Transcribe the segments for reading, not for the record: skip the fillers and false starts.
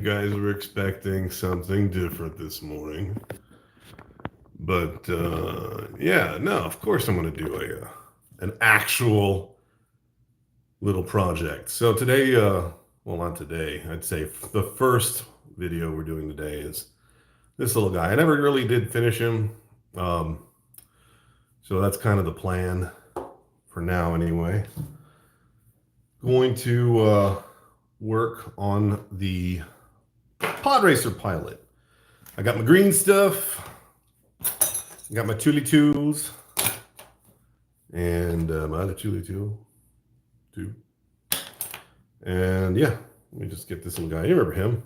You guys were expecting something different this morning. But yeah, no, of course I'm going to do an actual little project. So today, well, not today, I'd say the first video we're doing today is this little guy. I never really did finish him. Um, so that's kind of the plan for now, anyway. Going to work on the Pod Racer pilot. I got my green stuff. I got my Thule tools. And my other Thule tool, too. And yeah, let me just get this little guy. You remember him?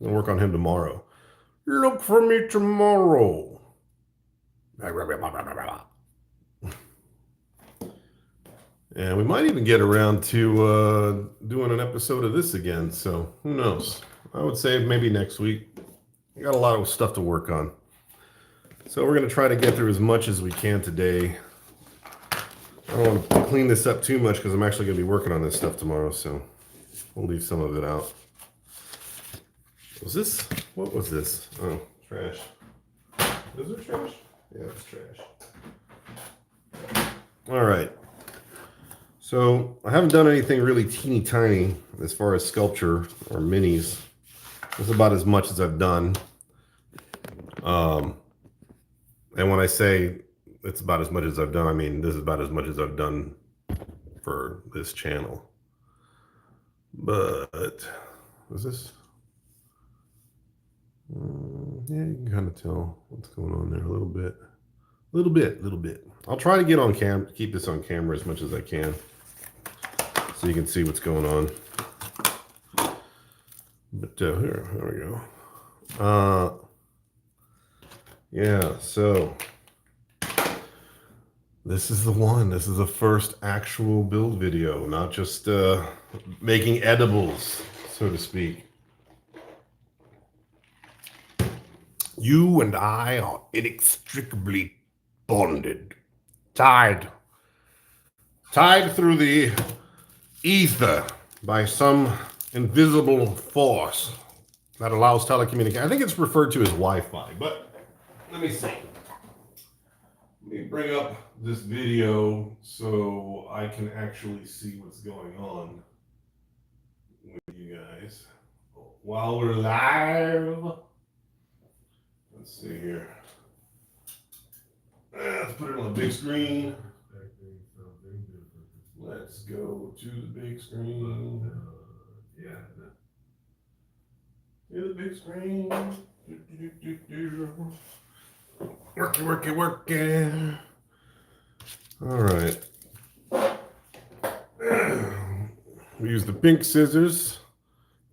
I'm going to work on him tomorrow. Look for me tomorrow. And we might even get around to doing an episode of this again. So who knows? I would say maybe next week. I got a lot of stuff to work on. So we're going to try to get through as much as we can today. I don't want to clean this up too much because I'm actually going to be working on this stuff tomorrow. So we'll leave some of it out. Was this? What was this? Oh, trash. Is it trash? Yeah, it's trash. All right. So I haven't done anything really teeny tiny as far as sculpture or minis. This is about as much as I've done. And when I say it's about as much as I've done, I mean this is about as much as I've done for this channel. But was this? Yeah, you can kind of tell what's going on there a little bit. Little bit. I'll try to get on keep this on camera as much as I can, so you can see what's going on. But here we go. Yeah, so this is the one. This is the first actual build video, not just making edibles, so to speak. You and I are inextricably bonded, tied through the ether by some invisible force that allows telecommunication. I think it's referred to as Wi-Fi, but let me see. Let me bring up this video so I can actually see what's going on with you guys while we're live. Let's see here. Let's put it on the big screen. Let's go to the big screen. Yeah. To the big screen. Working. All right. We use the pink scissors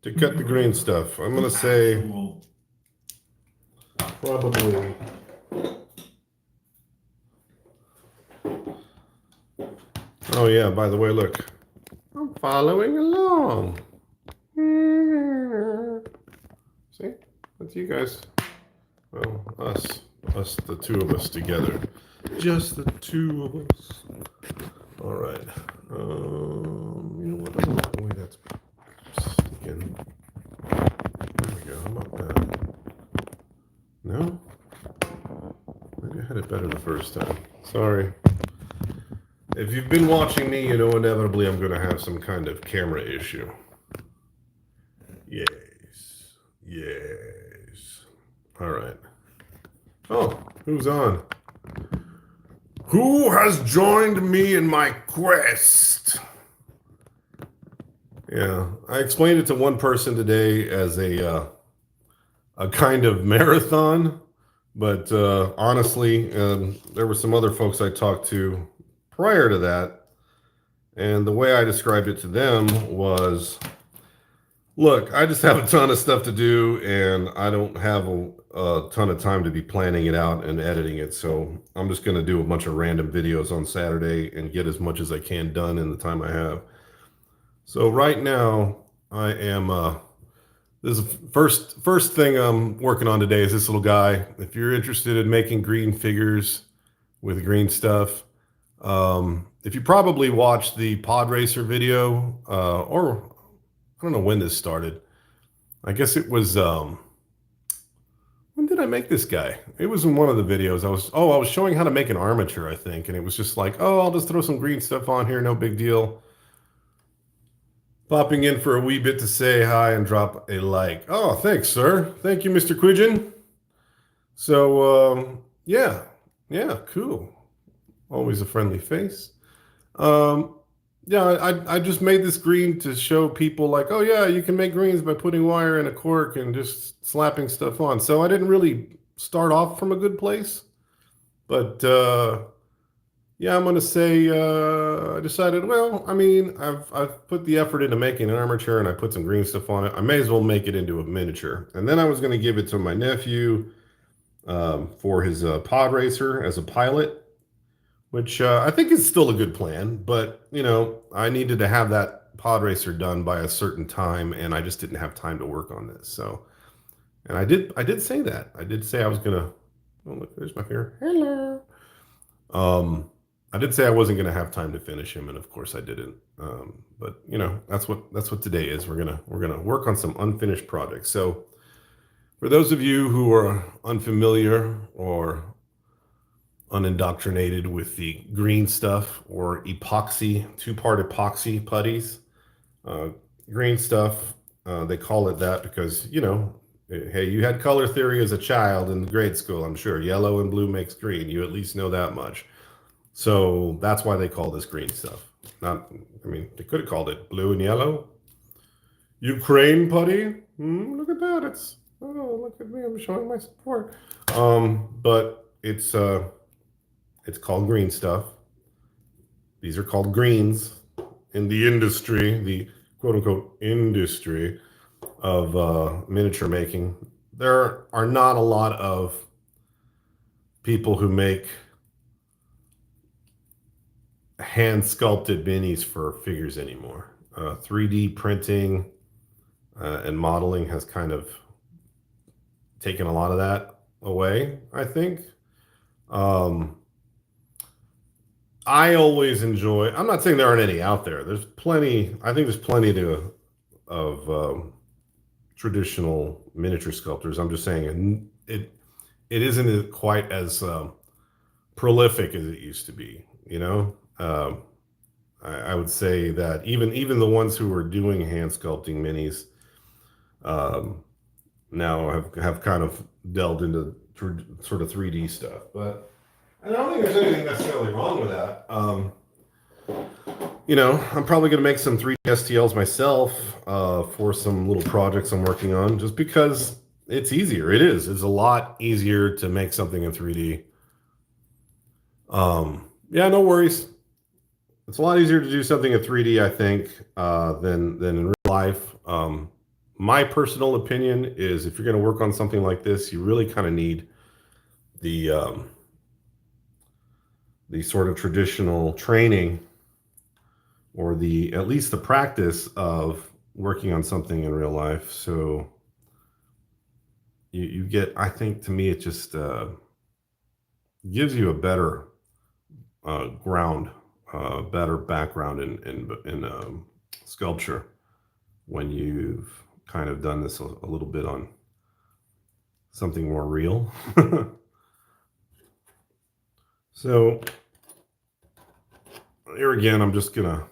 to cut the green stuff. I'm gonna say probably. Oh yeah, by the way, look. I'm following along. See? That's you guys. Well, us, the two of us together. Just the two of us. All right. You know what? I don't like the way that's sticking. There we go. How about that? No? Maybe I had it better the first time. Sorry. If you've been watching me, you know inevitably I'm going to have some kind of camera issue. Yes. All right. Oh, who's on? Who has joined me in my quest? Yeah, I explained it to one person today as a kind of marathon, but honestly, there were some other folks I talked to prior to that, and the way I described it to them was, look, I just have a ton of stuff to do, and I don't have a ton of time to be planning it out and editing it, so I'm just going to do a bunch of random videos on Saturday and get as much as I can done in the time I have. So right now, I am, this is the first thing I'm working on today is this little guy. If you're interested in making green figures with green stuff, if you probably watched the Pod Racer video, or I don't know when this started. I guess it was when did I make this guy? It was in one of the videos. I was showing how to make an armature, I think, and it was just like, oh, I'll just throw some green stuff on here, no big deal. Popping in for a wee bit to say hi and drop a like. Oh, thanks, sir. Thank you, Mr. Quidgen. So, yeah, yeah, cool. Always a friendly face. Um, yeah, I just made this green to show people like, oh yeah, you can make greens by putting wire in a cork and just slapping stuff on. So I didn't really start off from a good place, but yeah, I'm gonna say I decided. Well, I mean, I've put the effort into making an armature and I put some green stuff on it. I may as well make it into a miniature. And then I was gonna give it to my nephew for his pod racer as a pilot, which I think is still a good plan. But you know, I needed to have that pod racer done by a certain time, and I just didn't have time to work on this. So, and I did say that. I did say I was gonna. Oh, look, there's my hair. Hello. I did say I wasn't gonna have time to finish him, and of course I didn't. But you know, that's what today is. We're gonna work on some unfinished projects. So, for those of you who are unfamiliar or unindoctrinated with the green stuff or epoxy, two-part epoxy putties. Uh, Green stuff, they call it that because, you know, hey, you had color theory as a child in grade school, I'm sure. Yellow and blue makes green. You at least know that much. So that's why they call this green stuff. Not, I mean, they could have called it blue and yellow. Ukraine putty. Look at that. Look at me. I'm showing my support. But it's called green stuff. These are called greens in the industry, the quote unquote industry of miniature making. There are not a lot of people who make hand sculpted minis for figures anymore. 3D printing and modeling has kind of taken a lot of that away, I think. I always enjoy. I'm not saying there aren't any out there. There's plenty. I think there's plenty of traditional miniature sculptors. I'm just saying it isn't quite as prolific as it used to be. You know, I would say that even the ones who are doing hand sculpting minis now have kind of delved into sort of 3D stuff, but. I don't think there's anything necessarily wrong with that. You know, I'm probably going to make some 3D STLs myself for some little projects I'm working on, just because it's easier. It is. It's a lot easier to make something in 3D. Yeah, no worries. It's a lot easier to do something in 3D, I think, than in real life. My personal opinion is, if you're going to work on something like this, you really kind of need the sort of traditional training or at least the practice of working on something in real life. So you get, I think, to me, it just gives you a better better background in sculpture when you've kind of done this a little bit on something more real. So here again, I'm just gonna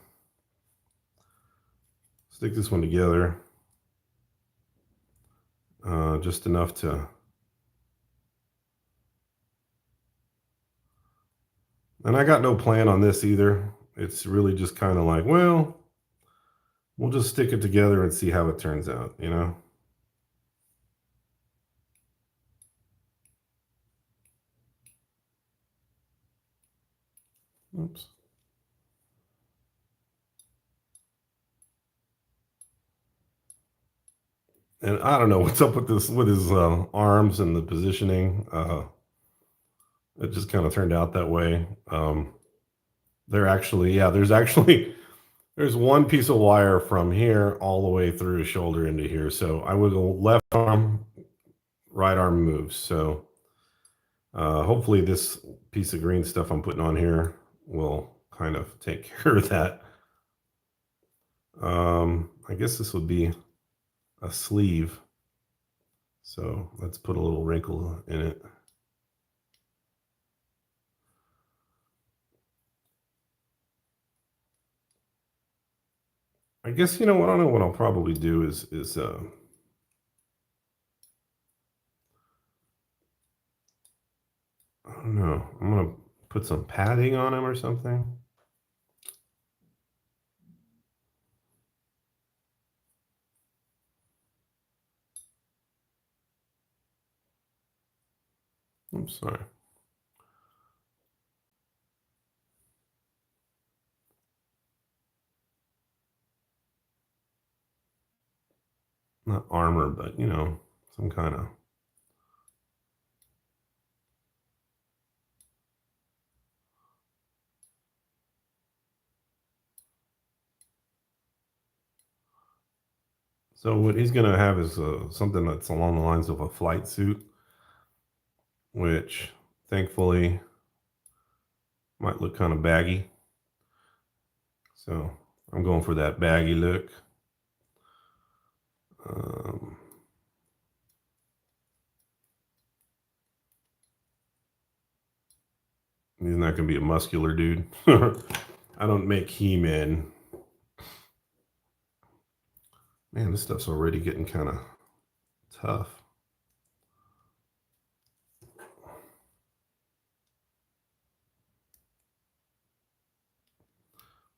stick this one together just enough to, and I got no plan on this either. It's really just kind of like, well, we'll just stick it together and see how it turns out, you know? Oops. And I don't know what's up with this, with his arms and the positioning. It just kind of turned out that way. There's one piece of wire from here all the way through his shoulder into here. So I wiggle left arm, right arm moves. So hopefully this piece of green stuff I'm putting on here will kind of take care of that. I guess this would be a sleeve. So let's put a little wrinkle in it. I guess, you know what, I don't know what I'll probably do is I don't know. I'm gonna put some padding on him or something. I'm sorry. Not armor, but you know, some kind of. So what he's gonna have is something that's along the lines of a flight suit, which thankfully might look kind of baggy. So I'm going for that baggy look. Um, he's not gonna be a muscular dude. I don't make He-Man. Man, this stuff's already getting kind of tough.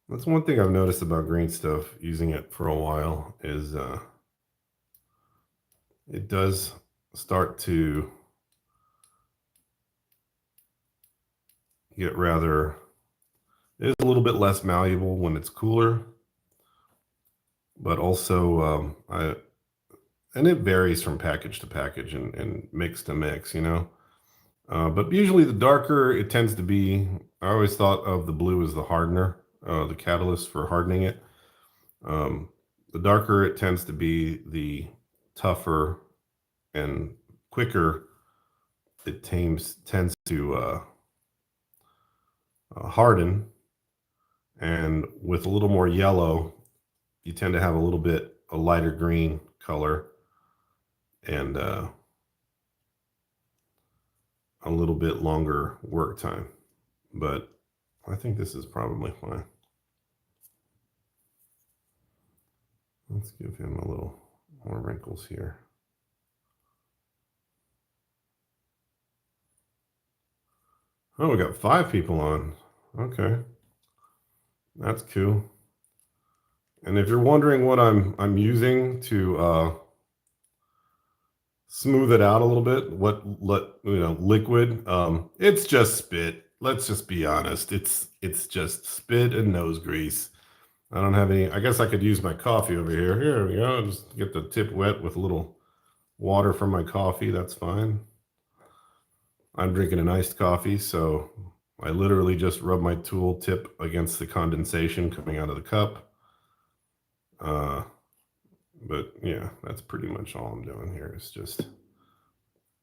That's one thing I've noticed about green stuff, using it for a while, is it does start to get rather, it is a little bit less malleable when it's cooler, but also and it varies from package to package and mix to mix, you know. But usually the darker it tends to be, I always thought of the blue as the hardener, the catalyst for hardening it. Um, the darker it tends to be, the tougher and quicker it tends to harden. And with a little more yellow, you tend to have a little bit a lighter green color, and a little bit longer work time. But I think this is probably fine. Let's give him a little more wrinkles here. Oh, we got 5 people on. Okay. That's cool. And if you're wondering what I'm using to smooth it out a little bit, liquid, it's just spit. Let's just be honest. It's just spit and nose grease. I don't have any. I guess I could use my coffee over here. Here we go. Just get the tip wet with a little water from my coffee. That's fine. I'm drinking an iced coffee, so I literally just rub my tool tip against the condensation coming out of the cup. But yeah, that's pretty much all I'm doing here. It's just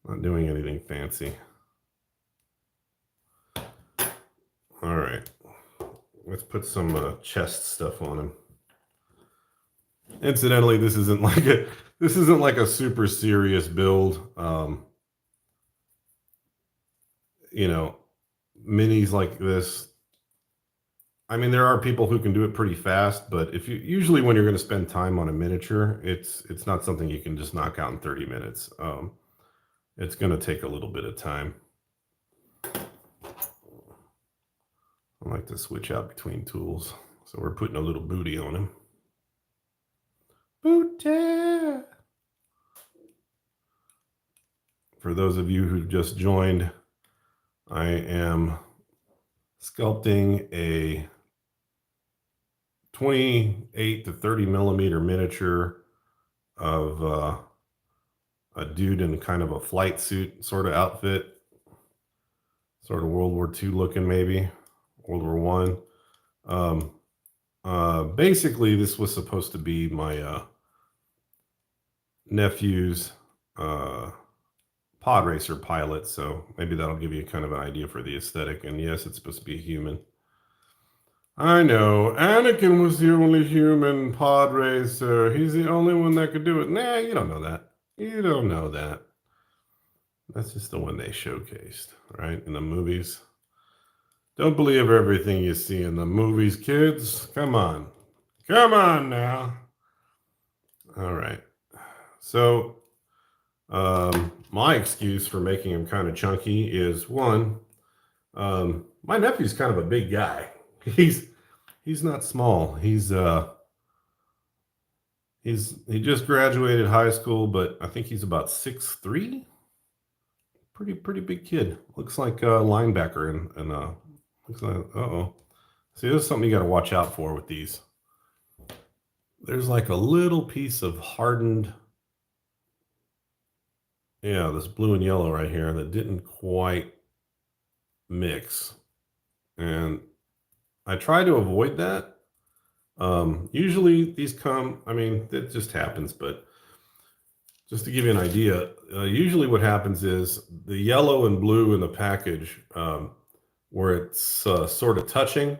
not doing anything fancy. All right, let's put some chest stuff on him. Incidentally, this isn't like a super serious build. You know, minis like this, I mean, there are people who can do it pretty fast, but if you usually, when you're going to spend time on a miniature, it's not something you can just knock out in 30 minutes. It's going to take a little bit of time. I like to switch out between tools, so we're putting a little booty on him. Booty. For those of you who just joined, I am sculpting a 28 to 30 millimeter miniature of a dude in kind of a flight suit sort of outfit, sort of World War II looking, maybe World War One. Basically, this was supposed to be my nephew's pod racer pilot, so maybe that'll give you kind of an idea for the aesthetic. And yes, it's supposed to be a human. I know. Anakin was the only human pod racer. He's the only one that could do it. Nah, you don't know that. You don't know that. That's just the one they showcased, right? In the movies. Don't believe everything you see in the movies, kids. Come on. Come on now. All right. So, my excuse for making him kind of chunky is one, my nephew's kind of a big guy. He's not small. He just graduated high school, but I think he's about 6'3". Pretty big kid. Looks like a linebacker and looks like uh-oh. See, there's something you got to watch out for with these. There's like a little piece of hardened, yeah, this blue and yellow right here that didn't quite mix. And I try to avoid that. Usually these come, I mean, it just happens, but just to give you an idea, usually what happens is the yellow and blue in the package, where it's sort of touching,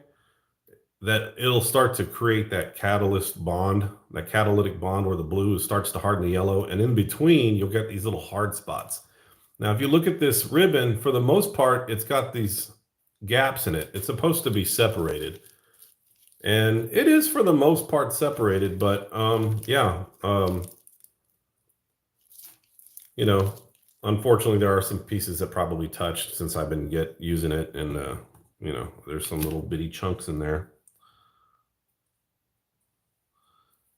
that it'll start to create that that catalytic bond where the blue starts to harden the yellow. And in between, you'll get these little hard spots. Now, if you look at this ribbon, for the most part, it's got these gaps in it. It's supposed to be separated. And it is for the most part separated, but yeah, you know, unfortunately, there are some pieces that probably touched since I've been using it, and there's some little bitty chunks in there.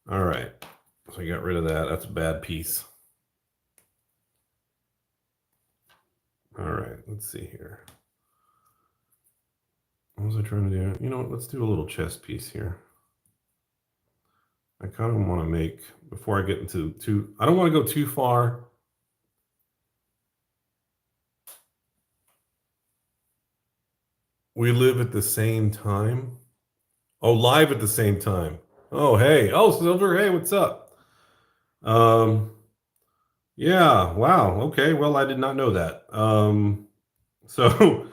All right, so I got rid of that. That's a bad piece. All right, let's see here. What was I trying to do? You know what? Let's do a little chest piece here. I kind of want to make, before I get into I don't want to go too far. We live at the same time. Oh, live at the same time. Oh, hey. Oh, Silver. Hey, what's up? Um, yeah. Wow. Okay. Well, I did not know that. So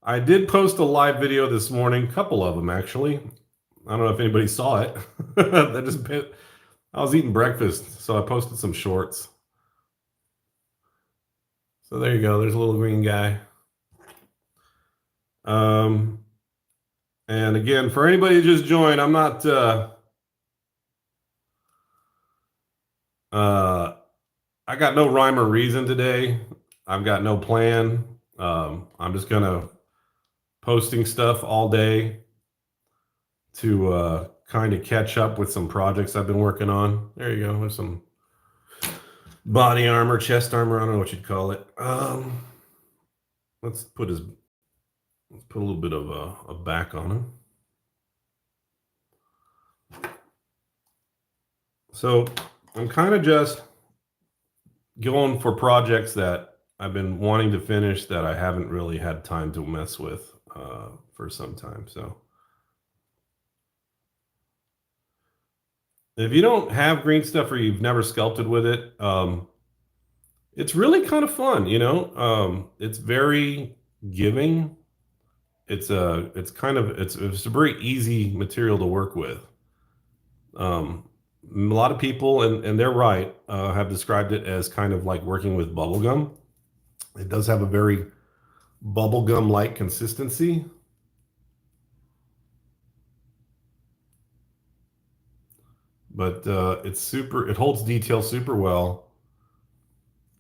I did post a live video this morning, couple of them actually. I don't know if anybody saw it. I was eating breakfast, so I posted some shorts. So there you go. There's a little green guy. And again, for anybody who just joined, I'm not I got no rhyme or reason today. I've got no plan. I'm just gonna posting stuff all day to kind of catch up with some projects I've been working on. There you go. There's some body armor, chest armor. I don't know what you'd call it. Let's put a little bit of a back on him. So I'm kind of just going for projects that I've been wanting to finish that I haven't really had time to mess with for some time. So if you don't have green stuff or you've never sculpted with it, it's really kind of fun. It's very giving. It's a very easy material to work with. A lot of people, and they're right, have described it as kind of like working with bubble gum. It does have a very bubblegum like consistency. But it holds detail super well.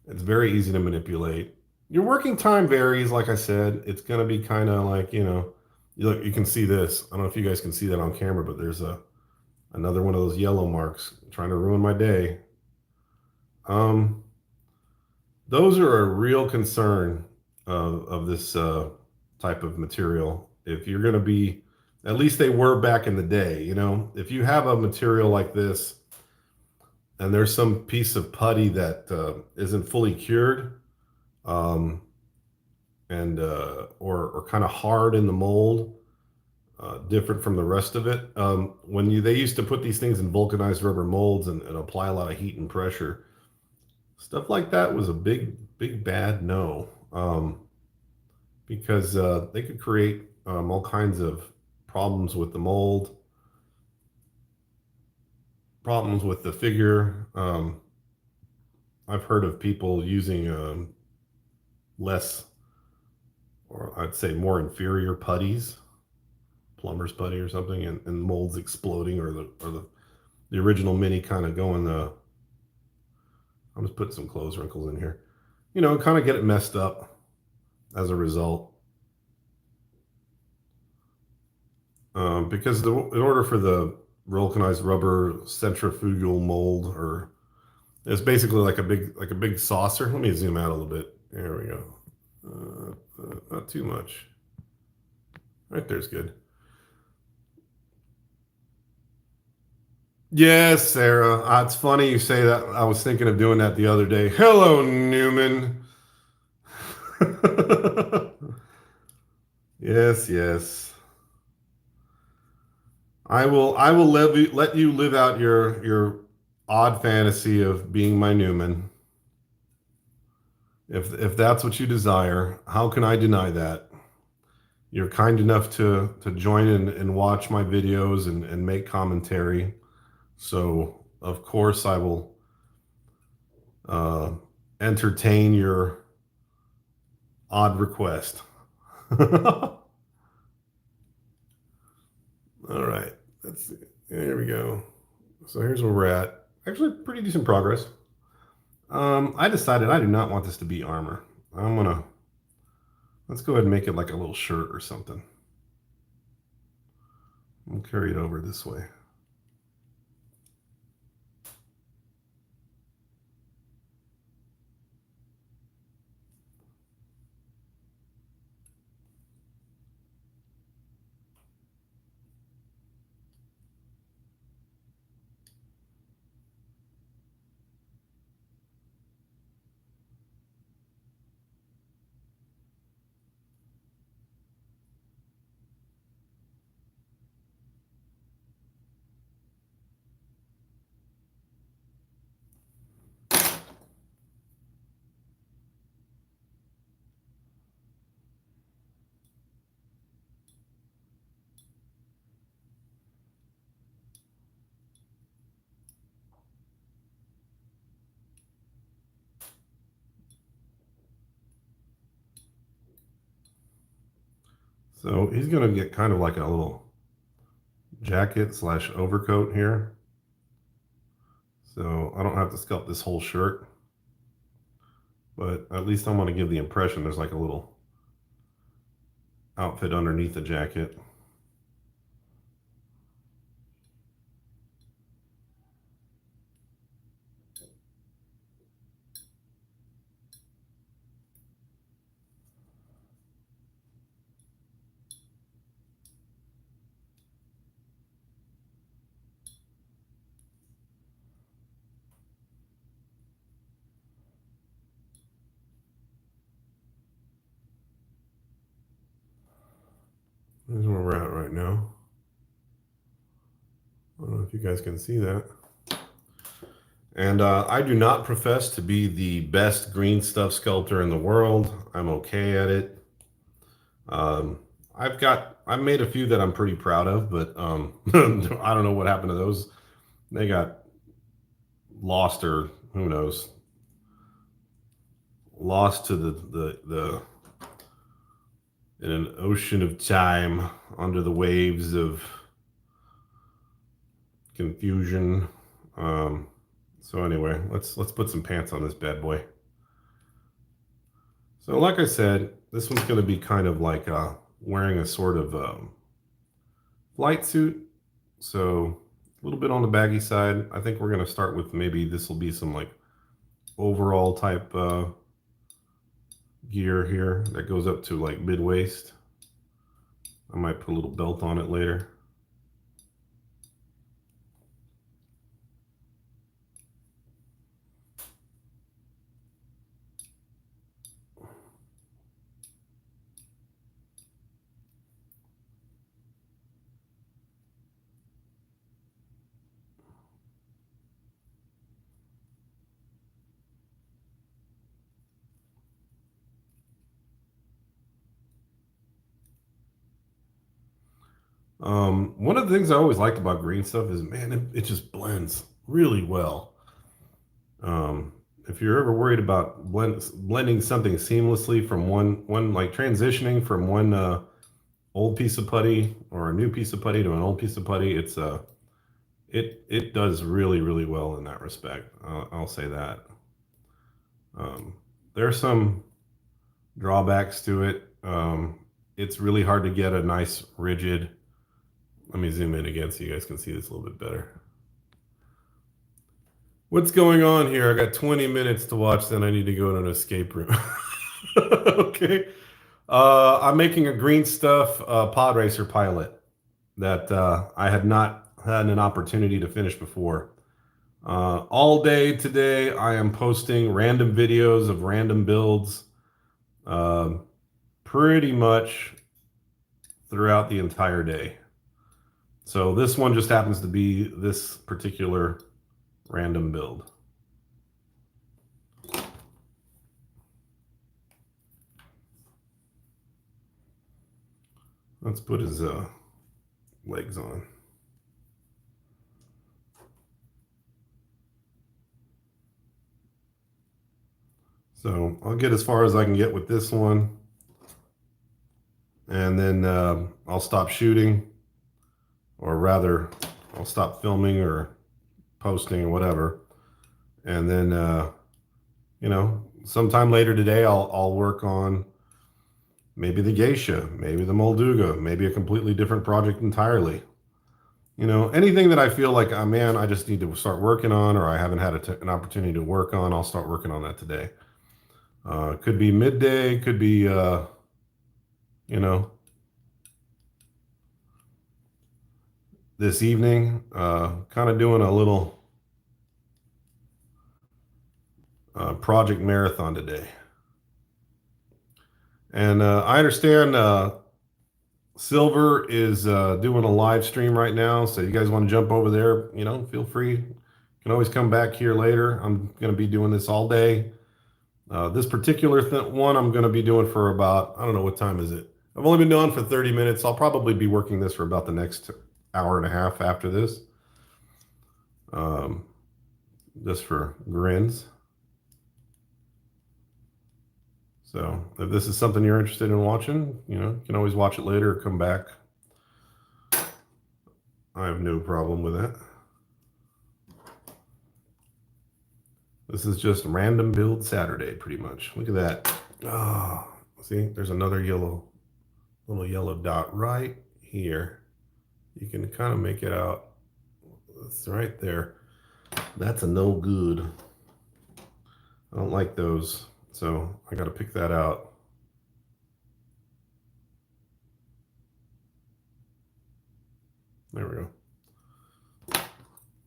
It's very easy to manipulate. Your working time varies, like I said. It's going to be kind of like, you can see this. I don't know if you guys can see that on camera, but there's another one of those yellow marks trying to ruin my day. Those are a real concern of this type of material. If you're going to be, at least they were back in the day, if you have a material like this and there's some piece of putty that isn't fully cured, and or kind of hard in the mold, different from the rest of it. They used to put these things in vulcanized rubber molds and apply a lot of heat and pressure, stuff like that was a big bad no, because they could create all kinds of problems with the mold, problems with the figure. I've heard of people using less, or I'd say more inferior putties, plumber's putty or something, and molds exploding, or the original mini kind of going. I'm just putting some clothes wrinkles in here, kind of get it messed up as a result. Because in order for the vulcanized rubber centrifugal mold, or it's basically like a big saucer. Let me zoom out a little bit. There we go. Not too much. Right there's good. Yes, Sarah. It's funny you say that. I was thinking of doing that the other day. Hello, Newman. Yes, yes. I will let you live out your odd fantasy of being my Newman. If that's what you desire, how can I deny that? You're kind enough to join in and watch my videos and make commentary. So of course I will uh, entertain your odd request. All right, let's see. There we go. So here's where we're at. Actually, pretty decent progress. I decided I do not want this to be armor. Let's go ahead and make it like a little shirt or something. We'll carry it over this way. So he's going to get kind of like a little jacket slash overcoat here. So I don't have to sculpt this whole shirt, but at least I want to give the impression there's like a little outfit underneath the jacket. Here's where we're at right now. I don't know if you guys can see that. And I do not profess to be the best green stuff sculptor in the world. I'm okay at it. I've made a few that I'm pretty proud of, but I don't know what happened to those. They got lost, or who knows, lost to the in an ocean of time under the waves of confusion. So anyway, let's put some pants on this bad boy. So like I said, this one's going to be kind of like wearing a sort of flight suit. So a little bit on the baggy side. I think we're going to start with, maybe this will be some like overall type gear here that goes up to like mid waist. I might put a little belt on it later. One of the things I always liked about green stuff is, man, it just blends really well. if you're ever worried about blending something seamlessly from one like transitioning from one old piece of putty or a new piece of putty to an old piece of putty, it does really well in that respect. I'll say that. There are some drawbacks to it. It's really hard to get a nice rigid. Let me zoom in again so you guys can see this a little bit better. What's going on here? I got 20 minutes to watch, then I need to go to an escape room. Okay. I'm making a green stuff pod racer pilot that I had not had an opportunity to finish before. All day today, I am posting random videos of random builds pretty much throughout the entire day. So this one just happens to be this particular random build. Let's put his legs on. So I'll get as far as I can get with this one. And then I'll stop shooting, or rather I'll stop filming or posting or whatever. And then, you know, sometime later today, I'll work on maybe the geisha, maybe the Molduga, maybe a completely different project entirely. You know, anything that I feel like, oh man, I just need to start working on, or I haven't had an opportunity to work on, I'll start working on that today. Could be midday, could be, you know, this evening, kind of doing a little project marathon today. And I understand Silver is doing a live stream right now. So you guys want to jump over there, you know, feel free. You can always come back here later. I'm going to be doing this all day. This particular one I'm going to be doing for about, I don't know, what time is it? I've only been doing for 30 minutes. I'll probably be working this for about the next hour and a half after this. Just for grins. So if this is something you're interested in watching, you know, you can always watch it later or come back. I have no problem with that. This is just random build Saturday, pretty much. Look at that. Oh, see, there's another little yellow dot right here. You can kind of make it out. It's right there. That's a no good. I don't like those. So I got to pick that out. There we go.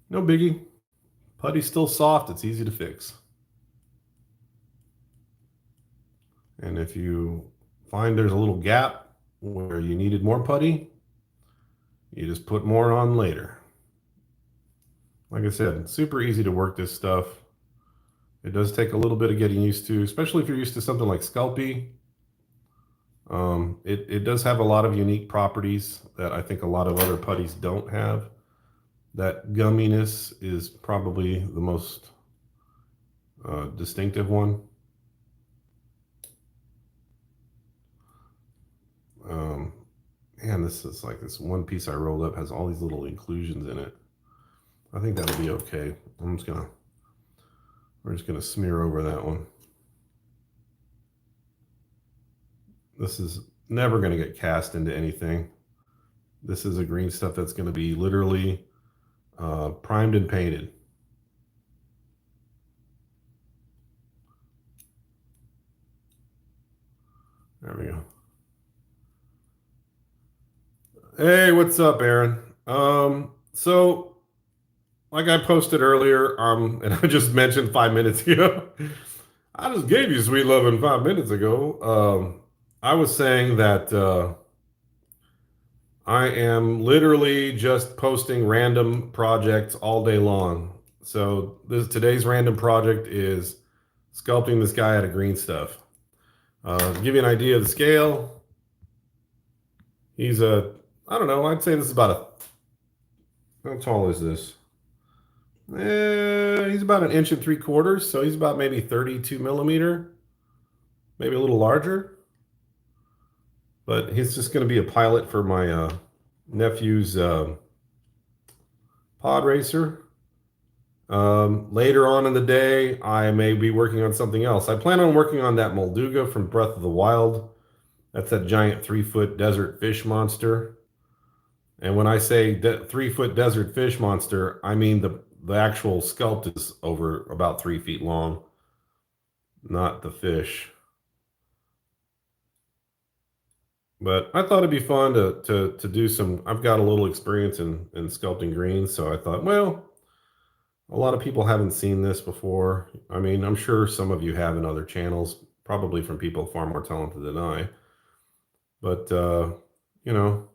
No biggie. Putty's still soft. It's easy to fix. And if you find there's a little gap where you needed more putty, you just put more on later. Like I said, super easy to work this stuff. It does take a little bit of getting used to, especially if you're used to something like Sculpey. It does have a lot of unique properties that I think a lot of other putties don't have. That gumminess is probably the most distinctive one. Man, this is like this one piece I rolled up has all these little inclusions in it. I think that'll be okay. We're just gonna smear over that one. This is never gonna get cast into anything. This is a green stuff that's gonna be literally primed and painted. There we go. Hey, what's up, Aaron? So like I posted earlier, and I just mentioned 5 minutes ago, I just gave you sweet loving 5 minutes ago. I was saying that I am literally just posting random projects all day long. So today's random project is sculpting this guy out of green stuff. To give you an idea of the scale, I don't know, I'd say this is about how tall is this? He's about 1.75 inches, so he's about maybe 32 millimeter, maybe a little larger. But he's just going to be a pilot for my nephew's pod racer. Later on in the day, I may be working on something else. I plan on working on that Molduga from Breath of the Wild. That's that giant 3-foot desert fish monster. And when I say 3-foot desert fish monster, I mean the actual sculpt is over about 3 feet long, not the fish. But I thought it'd be fun to do some. I've got a little experience in sculpting greens, so I thought, well, a lot of people haven't seen this before. I mean, I'm sure some of you have in other channels, probably from people far more talented than I. But you know,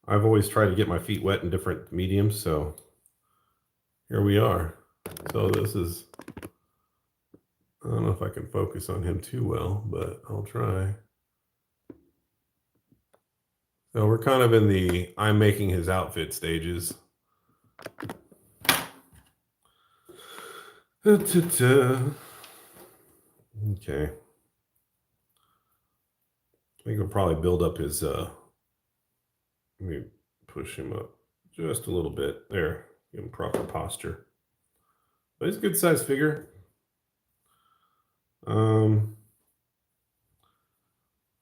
I've always tried to get my feet wet in different mediums, so here we are. So this is, I don't know if I can focus on him too well, but I'll try. So we're kind of in the I'm making his outfit stages. Okay. I think we'll probably build up his let me push him up just a little bit. There. Give him proper posture. But he's a good sized figure.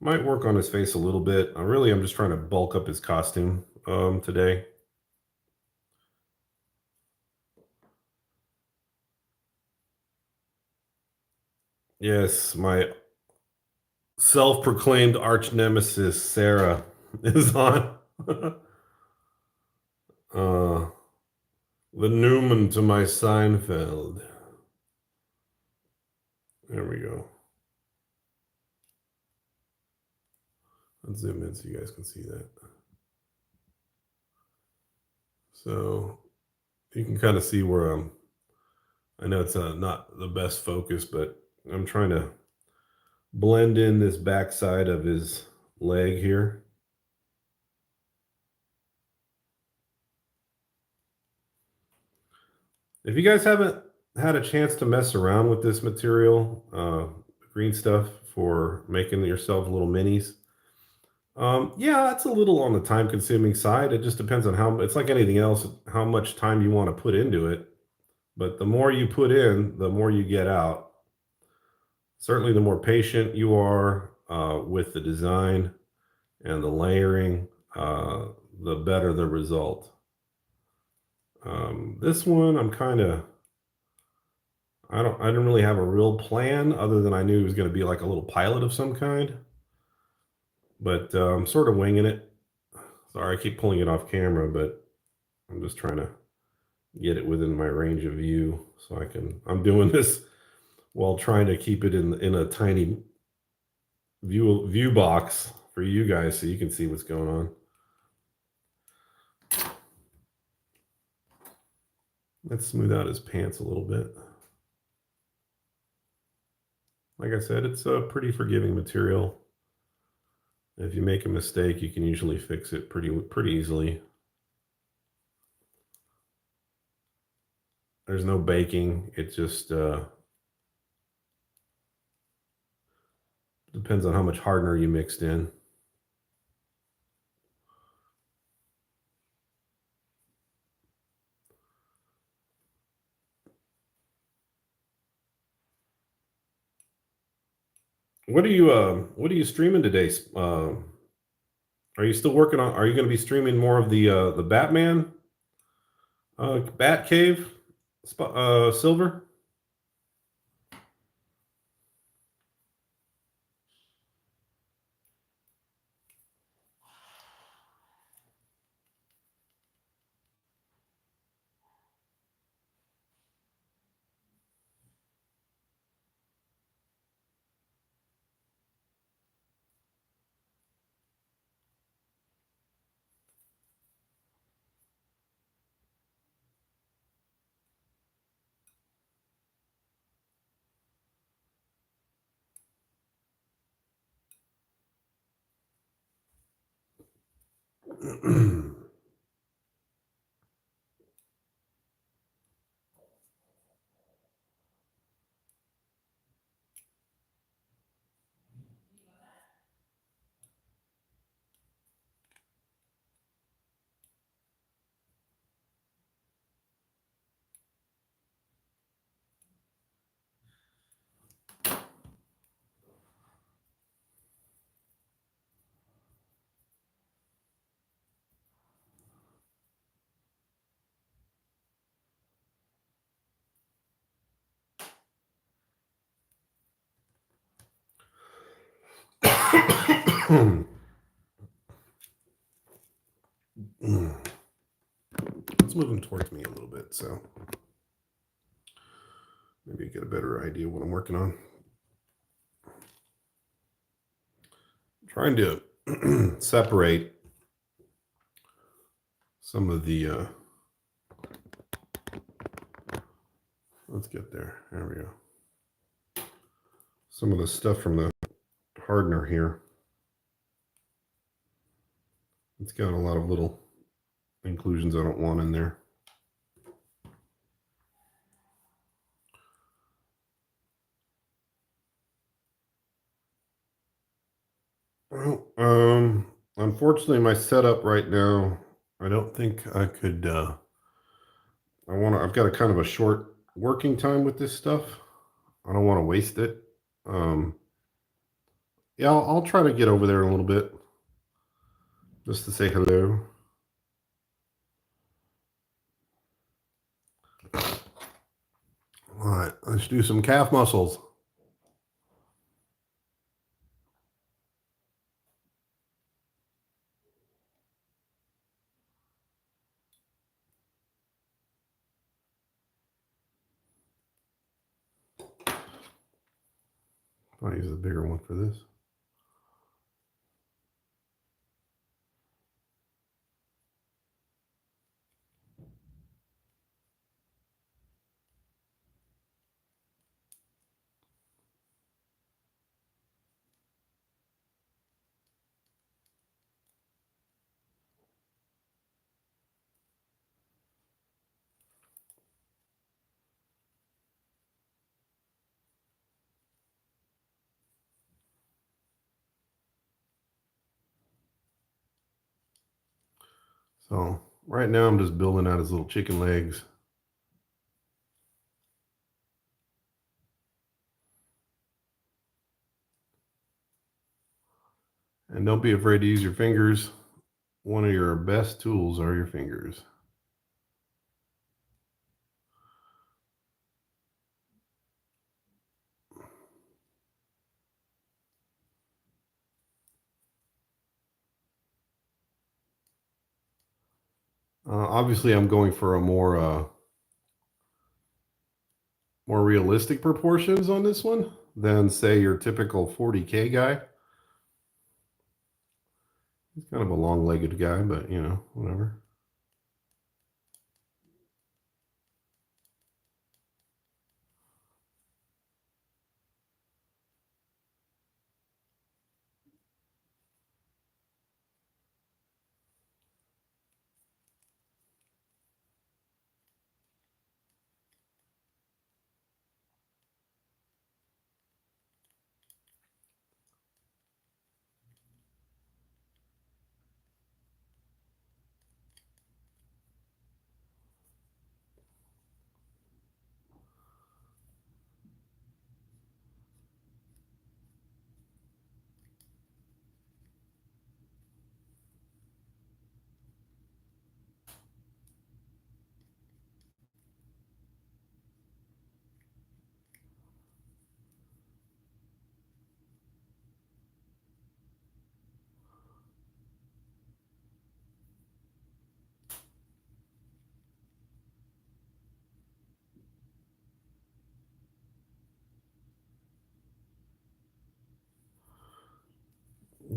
Might work on his face a little bit. I'm just trying to bulk up his costume today. Yes, my self-proclaimed arch nemesis Sarah is on. The Newman to my Seinfeld. There we go. Let's zoom in so you guys can see that. So you can kind of see where I know it's not the best focus, but I'm trying to blend in this backside of his leg here. If you guys haven't had a chance to mess around with this material, green stuff for making yourself little minis, yeah, it's a little on the time consuming side. It just depends on how, it's like anything else, how much time you want to put into it. But the more you put in, the more you get out. Certainly, the more patient you are with the design and the layering, the better the result. This one, I didn't really have a real plan other than I knew it was going to be like a little pilot of some kind. But I'm sort of winging it. Sorry, I keep pulling it off camera, but I'm just trying to get it within my range of view so I'm doing this while trying to keep it in a tiny view box for you guys so you can see what's going on. Let's smooth out his pants a little bit. Like I said, it's a pretty forgiving material. If you make a mistake, you can usually fix it pretty easily. There's no baking. It just depends on how much hardener you mixed in. What are you streaming today? Are you still working on? Are you going to be streaming more of the Batman Bat Cave Silver? It's moving towards me a little bit, so maybe get a better idea what I'm working on. Trying to separate some of the let's get there. There we go. Some of the stuff from the hardener here. It's got a lot of little inclusions I don't want in there. Well, unfortunately, my setup right now, I don't think I could. I've got a kind of a short working time with this stuff. I don't want to waste it. Um, yeah, I'll try to get over there a little bit just to say hello. All right, let's do some calf muscles. I'll use a bigger one for this. So right now I'm just building out his little chicken legs. And don't be afraid to use your fingers. One of your best tools are your fingers. Obviously, I'm going for a more realistic proportions on this one than say your typical 40K guy. He's kind of a long-legged guy, but you know, whatever.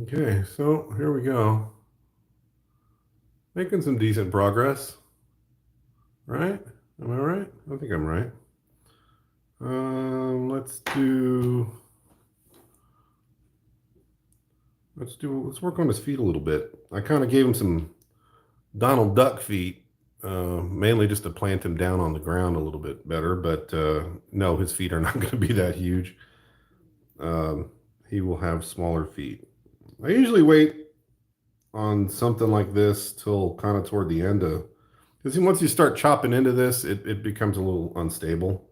Okay, so here we go. Making some decent progress, right? Am I right? I think I'm right. Let's work on his feet a little bit. I kind of gave him some Donald Duck feet, mainly just to plant him down on the ground a little bit better. But no, his feet are not going to be that huge. He will have smaller feet. I usually wait on something like this till kind of toward the end of, because once you start chopping into this, it becomes a little unstable.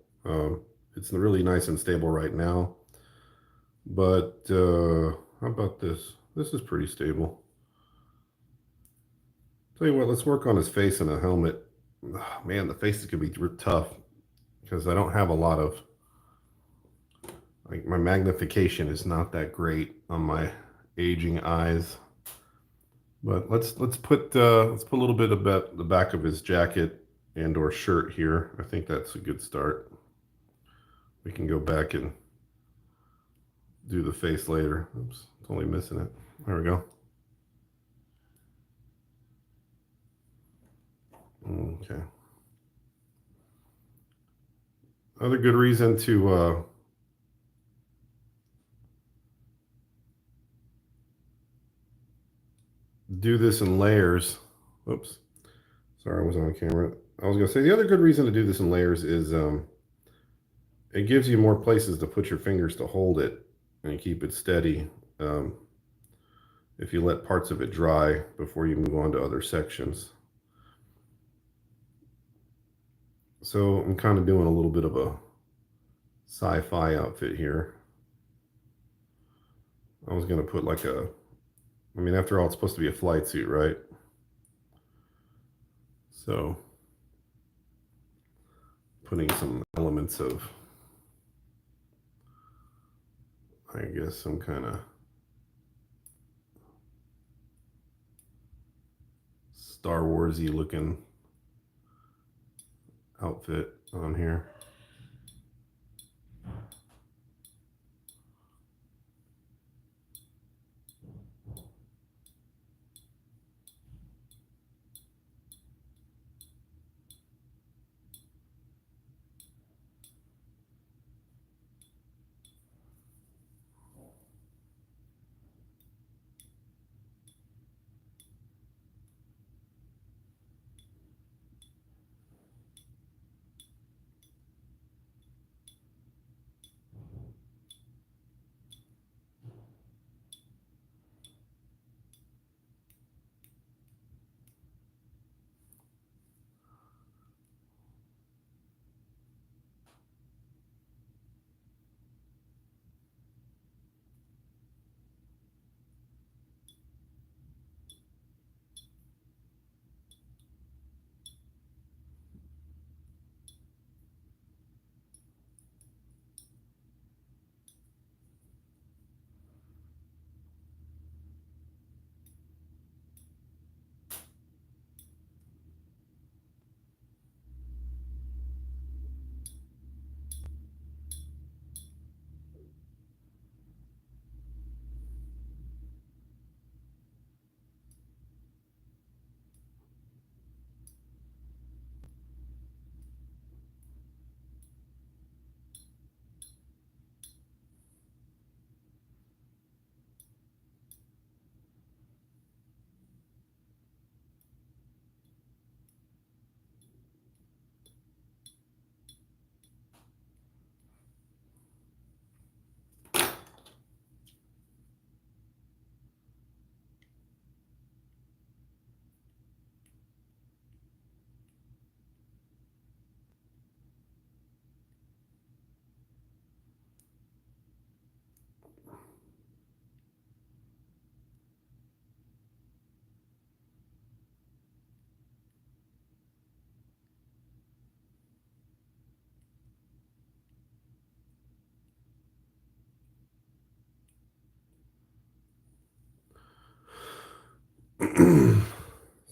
It's really nice and stable right now. But how about this? This is pretty stable. Tell you what, let's work on his face and a helmet. Oh, man, the face is gonna be tough because I don't have a lot of, like, my magnification is not that great on my aging eyes. But let's put a little bit about the back of his jacket and or shirt here. I think that's a good start. We can go back and do the face later. Oops, it's only missing it. There we go. Okay. Another good reason to do this in layers. Oops. Sorry, I wasn't on camera. I was going to say the other good reason to do this in layers is it gives you more places to put your fingers to hold it and keep it steady. Um, if you let parts of it dry before you move on to other sections. So I'm kind of doing a little bit of a sci-fi outfit here. I was going to put like I mean, after all, it's supposed to be a flight suit, right? So putting some elements of, I guess, some kind of Star Wars-y looking outfit on here.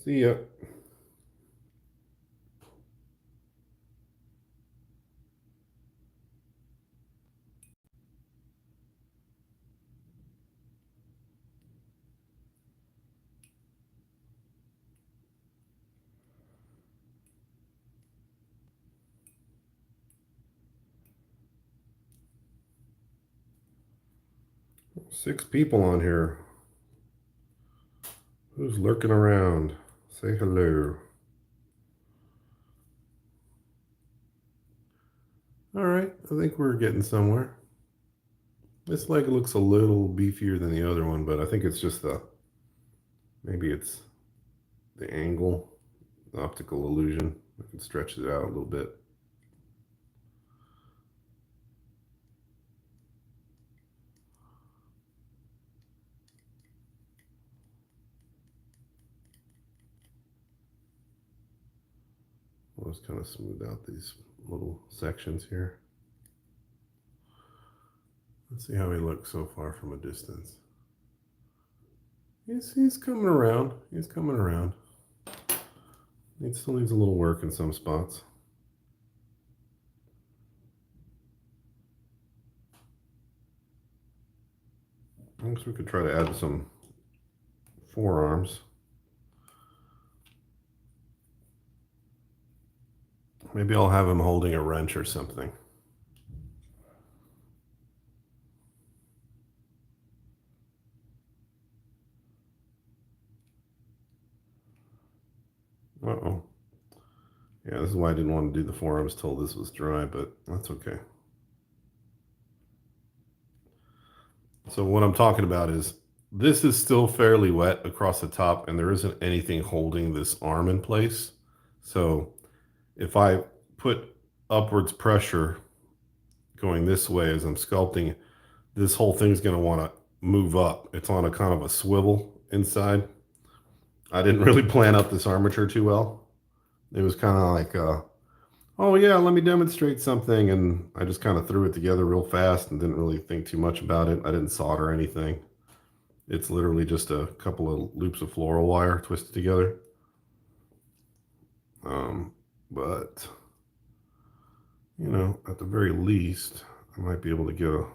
See ya. 6 people on here. Who's lurking around? Say hello. All right, I think we're getting somewhere. This leg looks a little beefier than the other one, but I think it's just maybe it's the angle, the optical illusion. I can stretch it out a little bit. I'll just kind of smooth out these little sections here. Let's see how he looks so far from a distance. He's coming around. He's coming around. It still needs a little work in some spots. I guess we could try to add some forearms. Maybe I'll have him holding a wrench or something. Uh-oh. Yeah, this is why I didn't want to do the forearms till this was dry, but that's okay. So what I'm talking about is this is still fairly wet across the top, and there isn't anything holding this arm in place. So if I put upwards pressure going this way as I'm sculpting, this whole thing's going to want to move up. It's on a kind of a swivel inside. I didn't really plan out this armature too well. It was kind of like, oh yeah, let me demonstrate something. And I just kind of threw it together real fast and didn't really think too much about it. I didn't solder anything. It's literally just a couple of loops of floral wire twisted together. But, you know, at the very least, I might be able to get a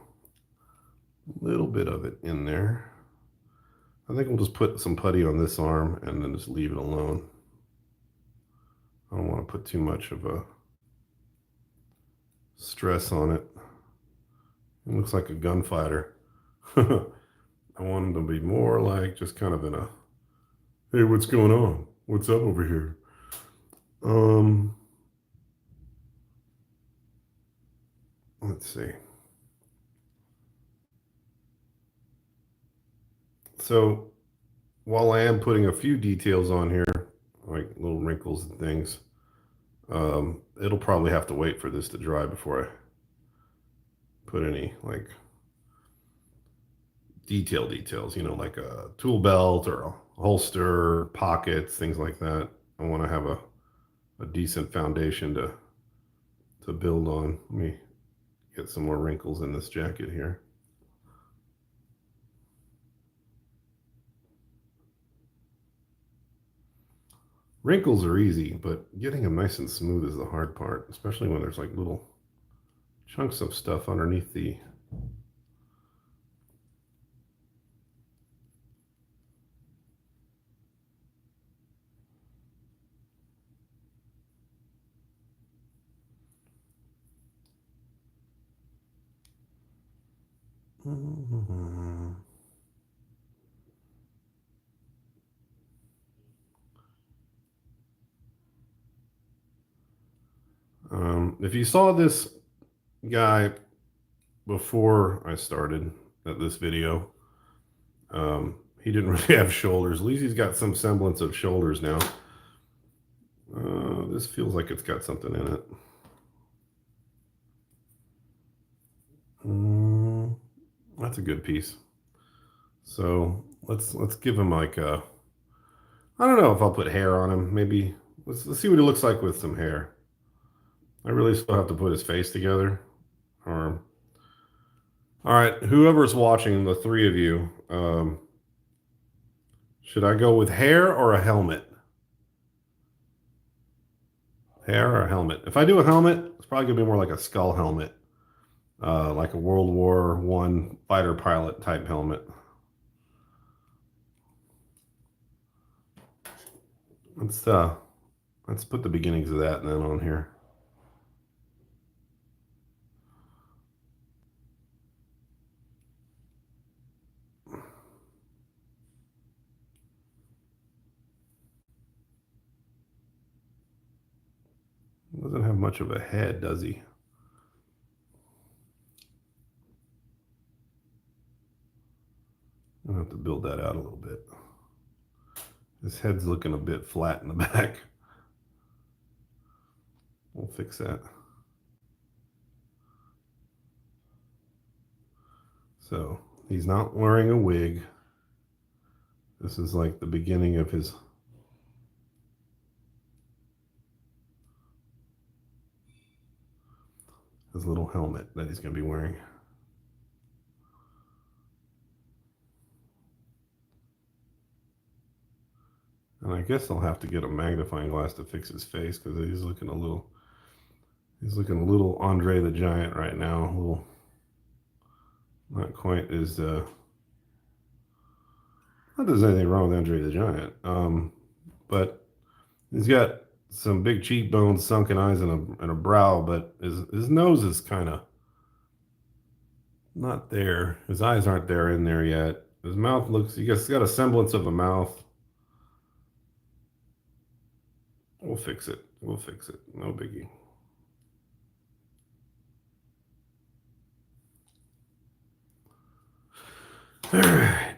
little bit of it in there. I think we'll just put some putty on this arm and then just leave it alone. I don't want to put too much of a stress on it. It looks like a gunfighter. I want him to be more like just kind of in a, hey, what's going on? What's up over here? Let's see. So while I am putting a few details on here, like little wrinkles and things, it'll probably have to wait for this to dry before I put any like details, you know, like a tool belt or a holster, pockets, things like that. I want to have a decent foundation to build on. Let me get some more wrinkles in this jacket here. Wrinkles are easy, but getting them nice and smooth is the hard part, especially when there's like little chunks of stuff underneath the if you saw this guy before I started at this video, he didn't really have shoulders. At least he's got some semblance of shoulders now. This feels like it's got something in it. That's a good piece. So let's give him like a, I don't know if I'll put hair on him. Maybe let's see what he looks like with some hair. I really still have to put his face together. Or all right, whoever's watching, the three of you, should I go with hair or a helmet? Hair or a helmet? If I do a helmet, it's probably gonna be more like a skull helmet, like a World War I fighter pilot type helmet. Let's put the beginnings of that then on here. Doesn't have much of a head, does he? I'll have to build that out a little bit. His head's looking a bit flat in the back. We'll fix that. So he's not wearing a wig. This is like the beginning of his little helmet that he's going to be wearing. And I guess I'll have to get a magnifying glass to fix his face because he's looking a little Andre the Giant right now. A little, not quite as not that there's anything wrong with Andre the Giant. But he's got some big cheekbones, sunken eyes, and a brow, but his nose is kind of not there. His eyes aren't there in there yet. His mouth looks, he's got a semblance of a mouth. We'll fix it. We'll fix it. No biggie. All right.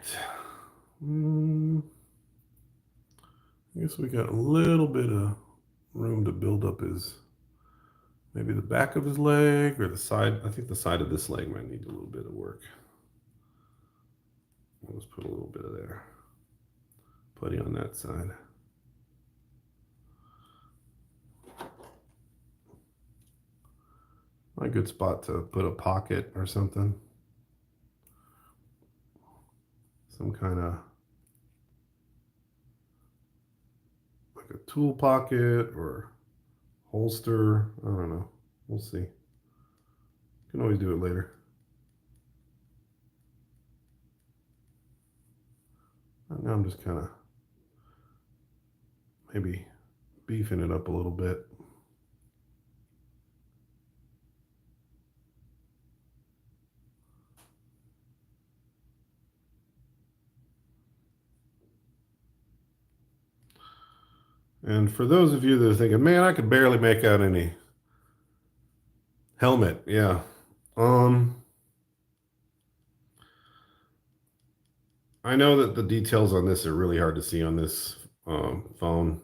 I guess we got a little bit of room to build up his, maybe the back of his leg or the side. I think the side of this leg might need a little bit of work. Let's put a little bit of there. Putty on that side. A good spot to put a pocket or something. Some kind of like a tool pocket or holster. I don't know. We'll see. Can always do it later. And now I'm just kind of maybe beefing it up a little bit. And for those of you that are thinking, man, I could barely make out any helmet. Yeah. I know that the details on this are really hard to see on this phone.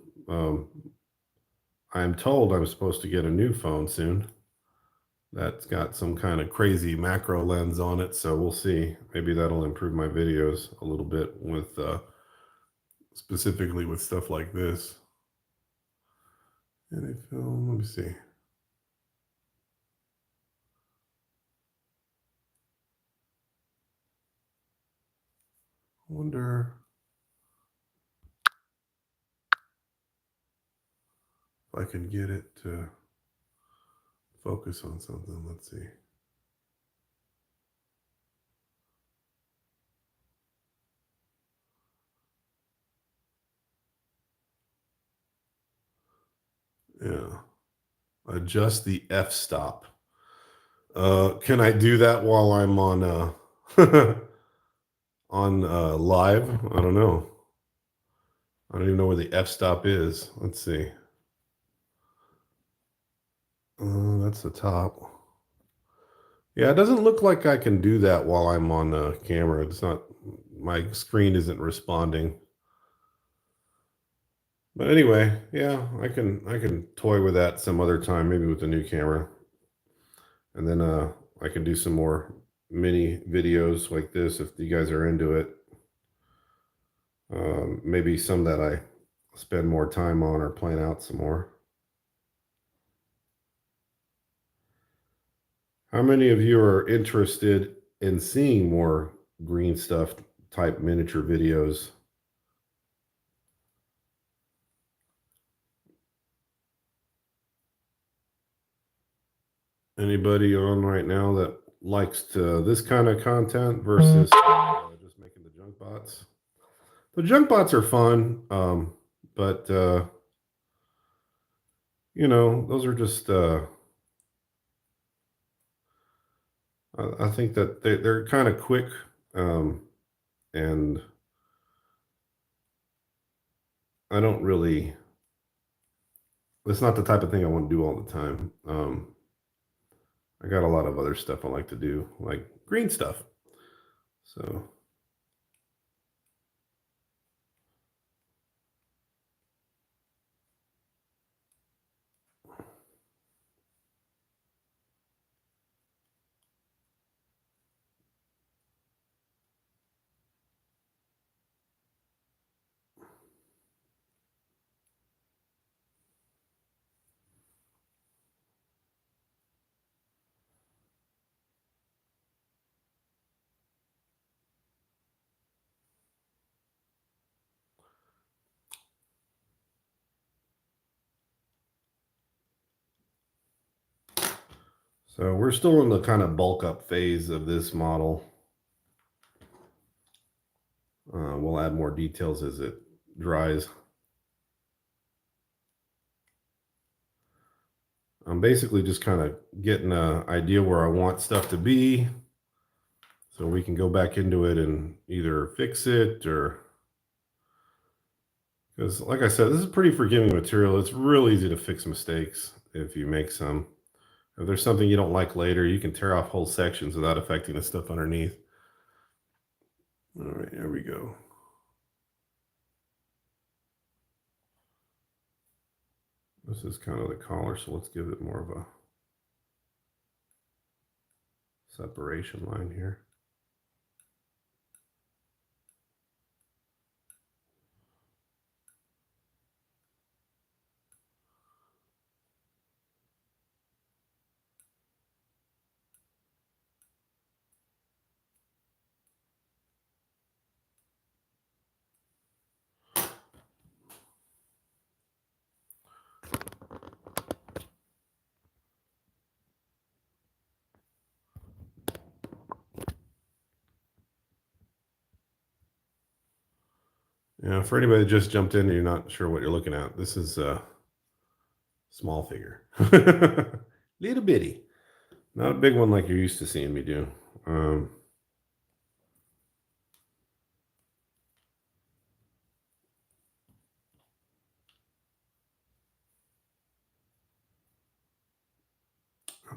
I'm told I'm supposed to get a new phone soon that's got some kind of crazy macro lens on it, so we'll see. Maybe that'll improve my videos a little bit with specifically with stuff like this. Any film, let me see. I wonder if I can get it to focus on something. Let's see. Yeah. Adjust the f-stop. Can I do that while I'm on on live? I don't know. I don't even know where the f-stop is. Let's see. That's the top. Yeah, it doesn't look like I can do that while I'm on the camera. It's not, my screen isn't responding. But anyway, yeah, I can toy with that some other time, maybe with the new camera. And then I can do some more mini videos like this if you guys are into it. Maybe some that I spend more time on or plan out some more. How many of you are interested in seeing more green stuff type miniature videos? Anybody on right now that likes this kind of content versus just making the junk bots? The junk bots are fun, but you know, those are just. I think that they're kind of quick, and I don't really. It's not the type of thing I want to do all the time. I got a lot of other stuff I like to do, like green stuff. So. So we're still in the kind of bulk up phase of this model. We'll add more details as it dries. I'm basically just kind of getting an idea where I want stuff to be, so we can go back into it and either fix it or, because like I said, this is pretty forgiving material. It's real easy to fix mistakes if you make some. If there's something you don't like later, you can tear off whole sections without affecting the stuff underneath. All right, here we go. This is kind of the collar, so let's give it more of a separation line here. Yeah, for anybody that just jumped in and you're not sure what you're looking at, this is a small figure. Little bitty. Not a big one like you're used to seeing me do. I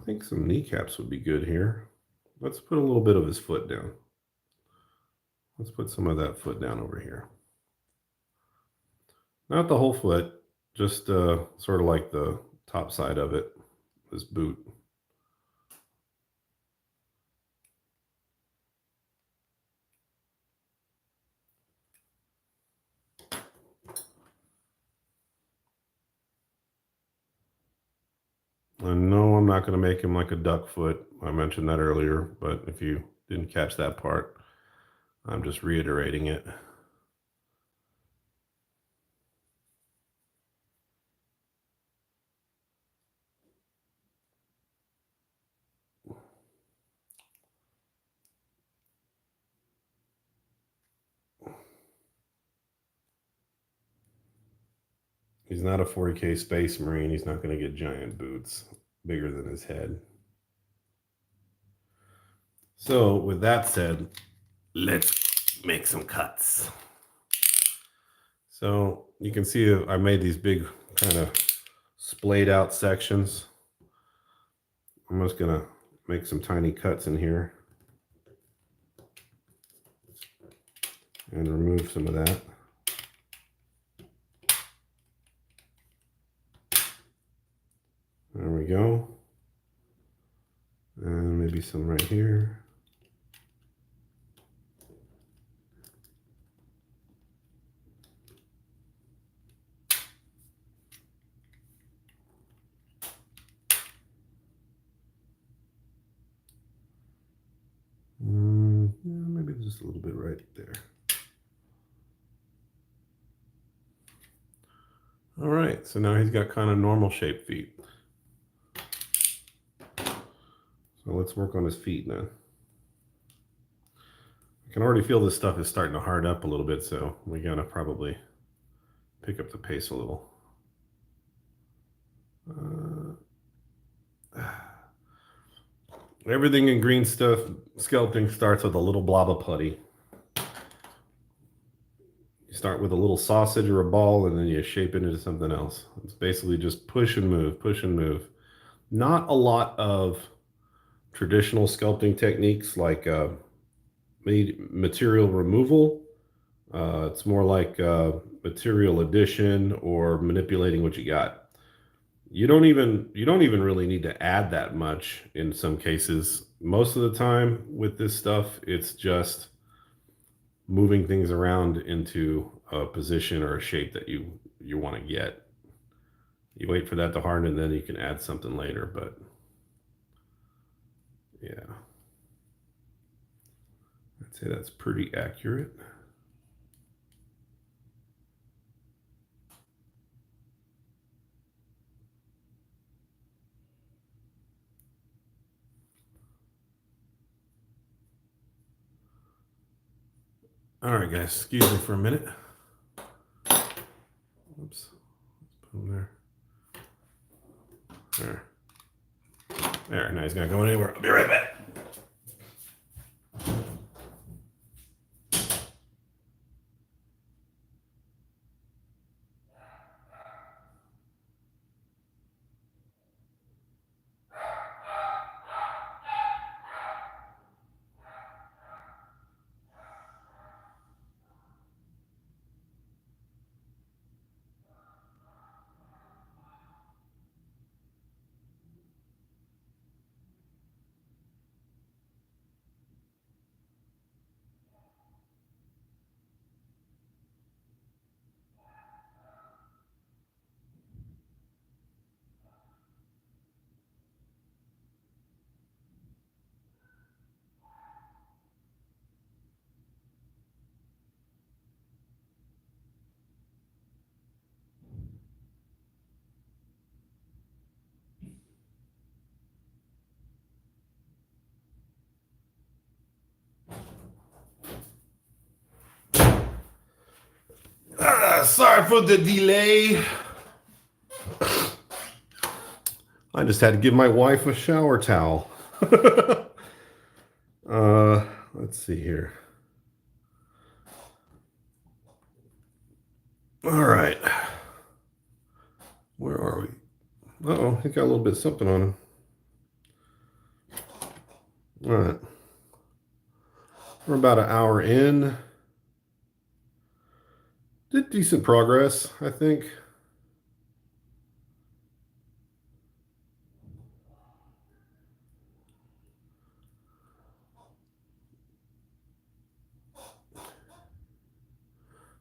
think some kneecaps would be good here. Let's put a little bit of his foot down. Let's put some of that foot down over here. Not the whole foot, just sort of like the top side of it, this boot. I know I'm not going to make him like a duck foot. I mentioned that earlier, but if you didn't catch that part, I'm just reiterating it. He's not a 40K Space Marine. He's not going to get giant boots bigger than his head. So with that said, let's make some cuts. So you can see I made these big kind of splayed out sections. I'm just going to make some tiny cuts in here and remove some of that. There we go. And maybe some right here. Yeah, maybe just a little bit right there. All right, so now he's got kind of normal shaped feet. So let's work on his feet now. I can already feel this stuff is starting to hard up a little bit, so we gotta probably pick up the pace a little. Everything in green stuff, sculpting starts with a little blob of putty. You start with a little sausage or a ball, and then you shape it into something else. It's basically just push and move, push and move. Not a lot of traditional sculpting techniques like material removal. It's more like material addition or manipulating what you got. You don't even really need to add that much in some cases. Most of the time with this stuff, it's just moving things around into a position or a shape that you want to get. You wait for that to harden and then you can add something later, but yeah. I'd say that's pretty accurate. All right, guys, excuse me for a minute. Oops. Put him there. There. Now he's not going anywhere. I'll be right back. Sorry for the delay. I just had to give my wife a shower towel. Let's see here. All right. Where are we? Uh-oh, he got a little bit of something on him. All right. We're about an hour in. Did decent progress, I think.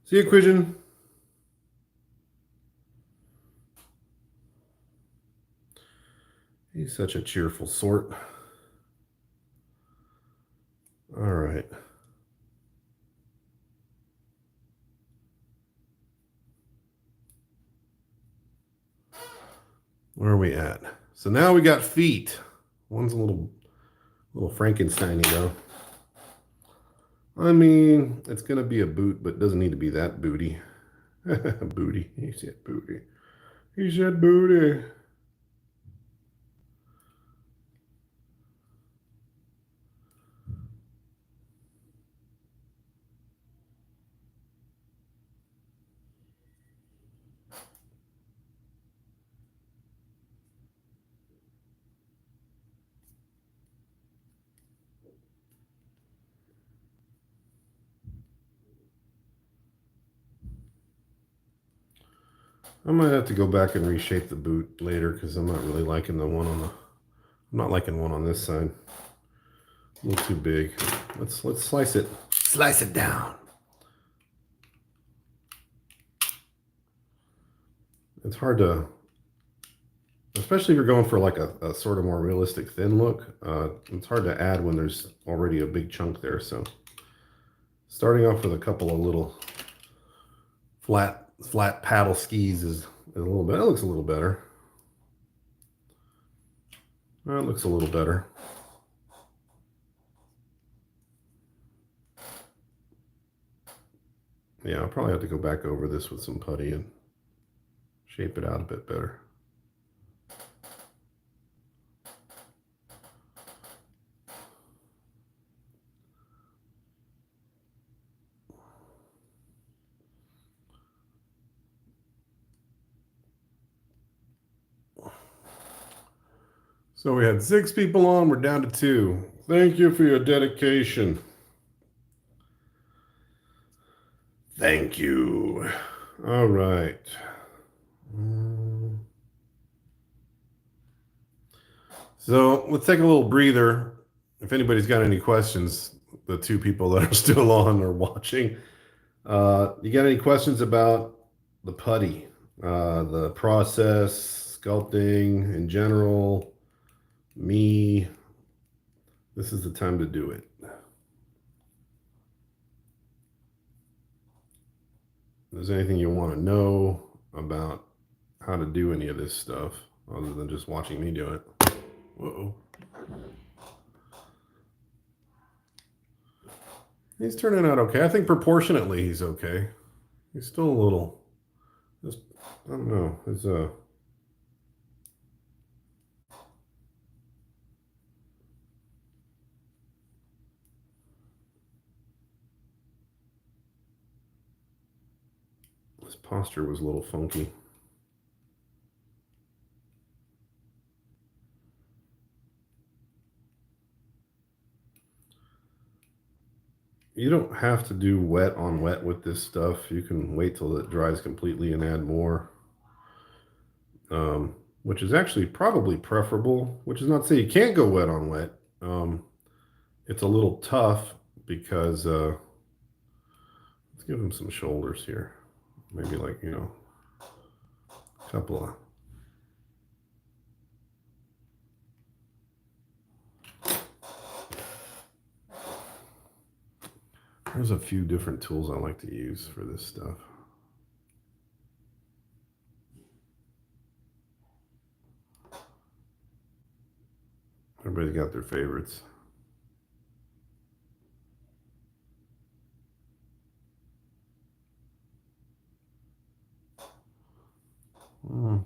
See you, Quijan. He's such a cheerful sort. All right. Where are we at? So now we got feet. One's a little Frankenstein-y though. I mean, it's gonna be a boot, but it doesn't need to be that booty. Booty. He said booty. He said booty. I might have to go back and reshape the boot later because I'm not really liking the one on the. I'm not liking one on this side. A little too big. Let's slice it. Slice it down. It's hard to, especially if you're going for like a sort of more realistic thin look. It's hard to add when there's already a big chunk there. So starting off with a couple of little flat paddle skis is a little bit. That looks a little better. That looks a little better. Yeah, I'll probably have to go back over this with some putty and shape it out a bit better. So we had 6 people on, we're down to 2. Thank you for your dedication. Thank you. All right. So let's take a little breather. If anybody's got any questions, the 2 people that are still on or watching, you got any questions about the putty, the process, sculpting in general, me? This is the time to do it. If there's anything you want to know about how to do any of this stuff other than just watching me do it. Whoa. He's turning out okay. I think proportionately he's okay. He's still a little, just, I don't know. His posture was a little funky. You don't have to do wet on wet with this stuff. You can wait till it dries completely and add more, which is actually probably preferable. Which is not to say you can't go wet on wet. It's a little tough because let's give him some shoulders here. Maybe like, a couple of. There's a few different tools I like to use for this stuff. Everybody's got their favorites.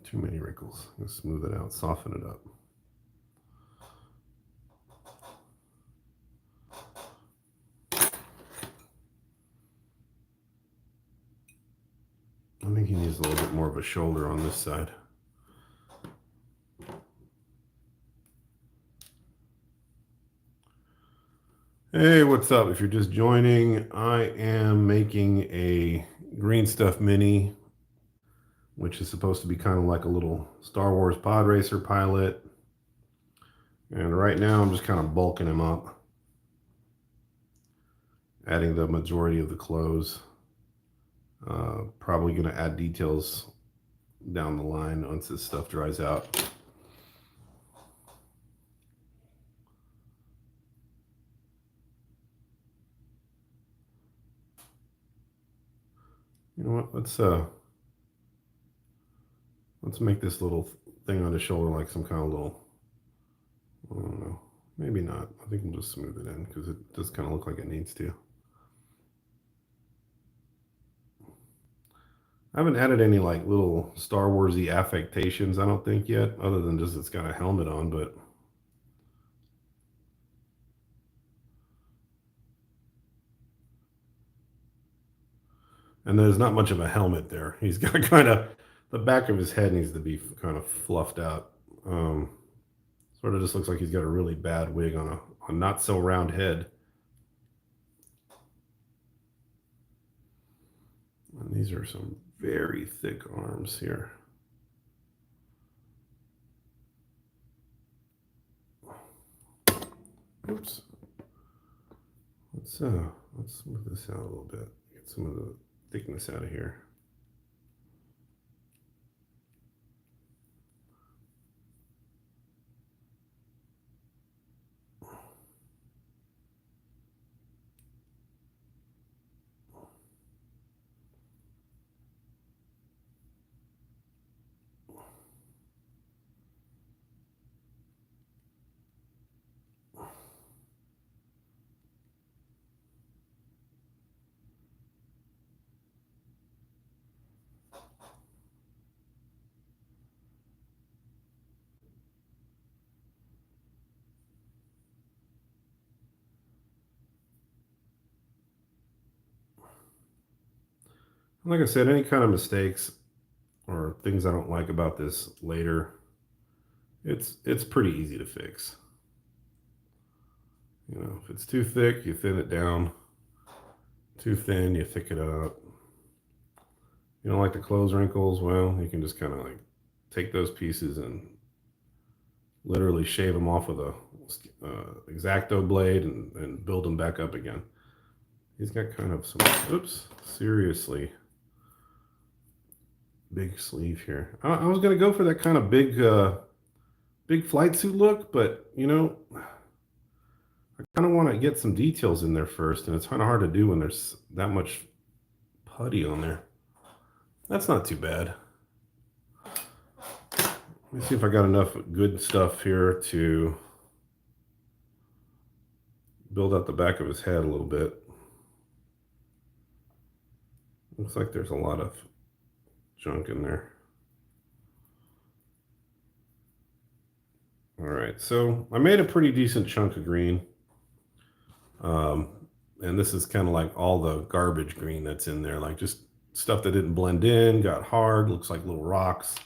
Too many wrinkles. Let's smooth it out, soften it up. I think he needs a little bit more of a shoulder on this side. Hey, what's up? If you're just joining, I am making a Green Stuff Mini, which is supposed to be kind of like a little Star Wars pod racer pilot. And right now I'm just kind of bulking him up, adding the majority of the clothes. Probably going to add details down the line once this stuff dries out. You know what? Let's make this little thing on his shoulder like some kind of little, I don't know, maybe not. I think we'll just smooth it in because it does kind of look like it needs to. I haven't added any like little Star Warsy affectations, I don't think yet, other than just it's got a helmet on, but and there's not much of a helmet there. He's got kind of the back of his head needs to be kind of fluffed out. Sort of just looks like he's got a really bad wig on a not so round head. And these are some very thick arms here. Oops. Let's smooth this out a little bit. Get some of the thickness out of here. Like I said, any kind of mistakes or things I don't like about this later, it's pretty easy to fix. If it's too thick, you thin it down. Too thin, you thicken it up. You don't like the clothes wrinkles? Well, you can just kind of like take those pieces and literally shave them off with a X-Acto blade and build them back up again. He's got kind of some, oops, seriously big sleeve here. I was going to go for that kind of big flight suit look, but I kind of want to get some details in there first, and it's kind of hard to do when there's that much putty on there. That's not too bad. Let me see if I got enough good stuff here to build out the back of his head a little bit. Looks like there's a lot of junk in there. All right, so I made a pretty decent chunk of green. And this is kind of like all the garbage green that's in there, like just stuff that didn't blend in, got hard, looks like little rocks.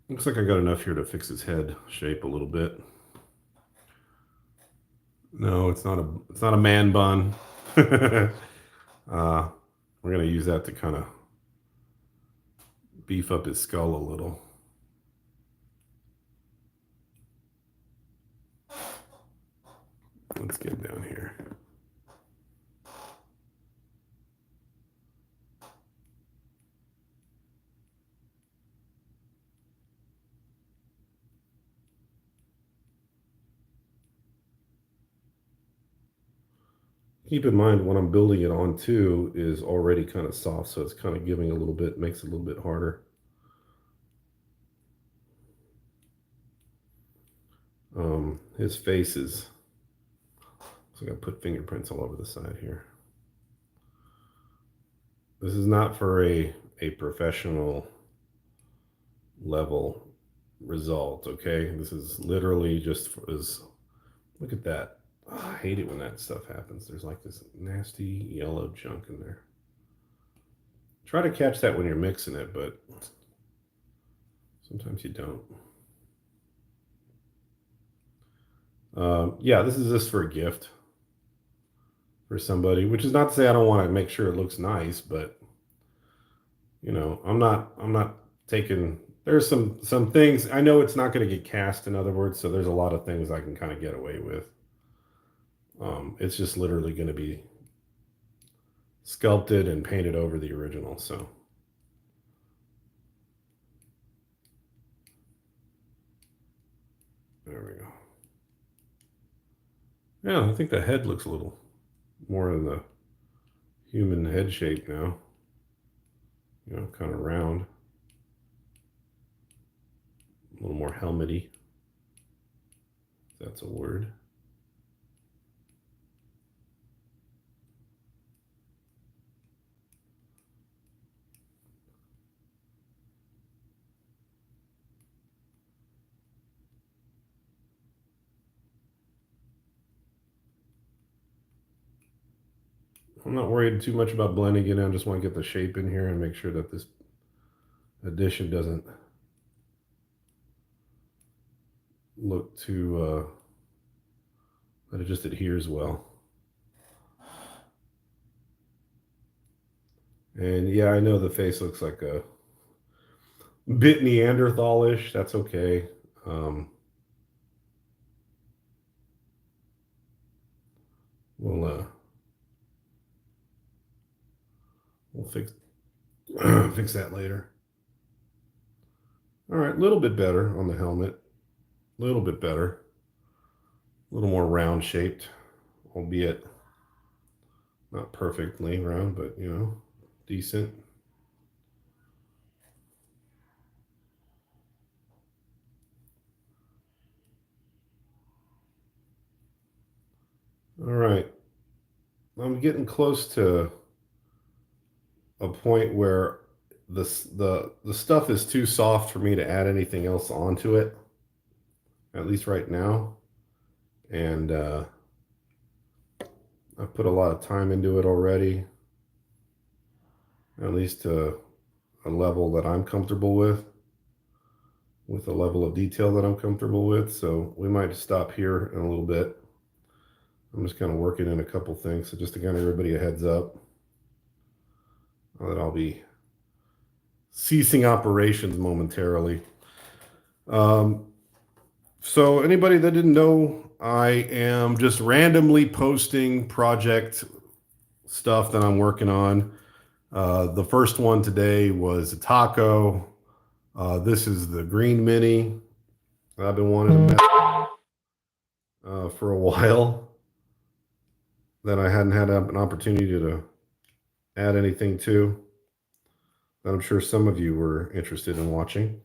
Looks like I got enough here to fix his head shape a little bit. No, it's not a man bun. We're gonna use that to kind of beef up his skull a little. Let's get down here. Keep in mind what I'm building it onto is already kind of soft, so it's kind of giving a little bit, makes it a little bit harder. His face is, so I gotta put fingerprints all over the side here. This is not for a professional level result, okay? This is literally just for as, look at that. Oh, I hate it when that stuff happens. There's like this nasty yellow junk in there. Try to catch that when you're mixing it, but sometimes you don't. Yeah, this is just for a gift for somebody, which is not to say I don't want to make sure it looks nice, but you know, I'm not taking, there's some things I know it's not going to get cast, in other words, so there's a lot of things I can kind of get away with. It's just literally going to be sculpted and painted over the original, so there we go. Yeah, I think the head looks a little more in the human head shape now. You know, kind of round. A little more helmety. If that's a word. I'm not worried too much about blending it in. I just want to get the shape in here and make sure that this addition doesn't look too, that it just adheres well. And yeah, I know the face looks like a bit Neanderthalish. That's okay. We'll fix fix that later. All right, a little bit better on the helmet. A little bit better. A little more round shaped, albeit not perfectly round, but you know, decent. All right. I'm getting close to a point where the stuff is too soft for me to add anything else onto it, at least right now. And I've put a lot of time into it already, at least to a level that I'm comfortable with a level of detail that I'm comfortable with. So we might stop here in a little bit. I'm just kind of working in a couple things. So just to give everybody a heads up that I'll be ceasing operations momentarily. So anybody that didn't know, I am just randomly posting project stuff that I'm working on. The first one today was a taco. This is the green mini. I've been wanting to for a while that I hadn't had an opportunity to add anything to. That I'm sure some of you were interested in watching.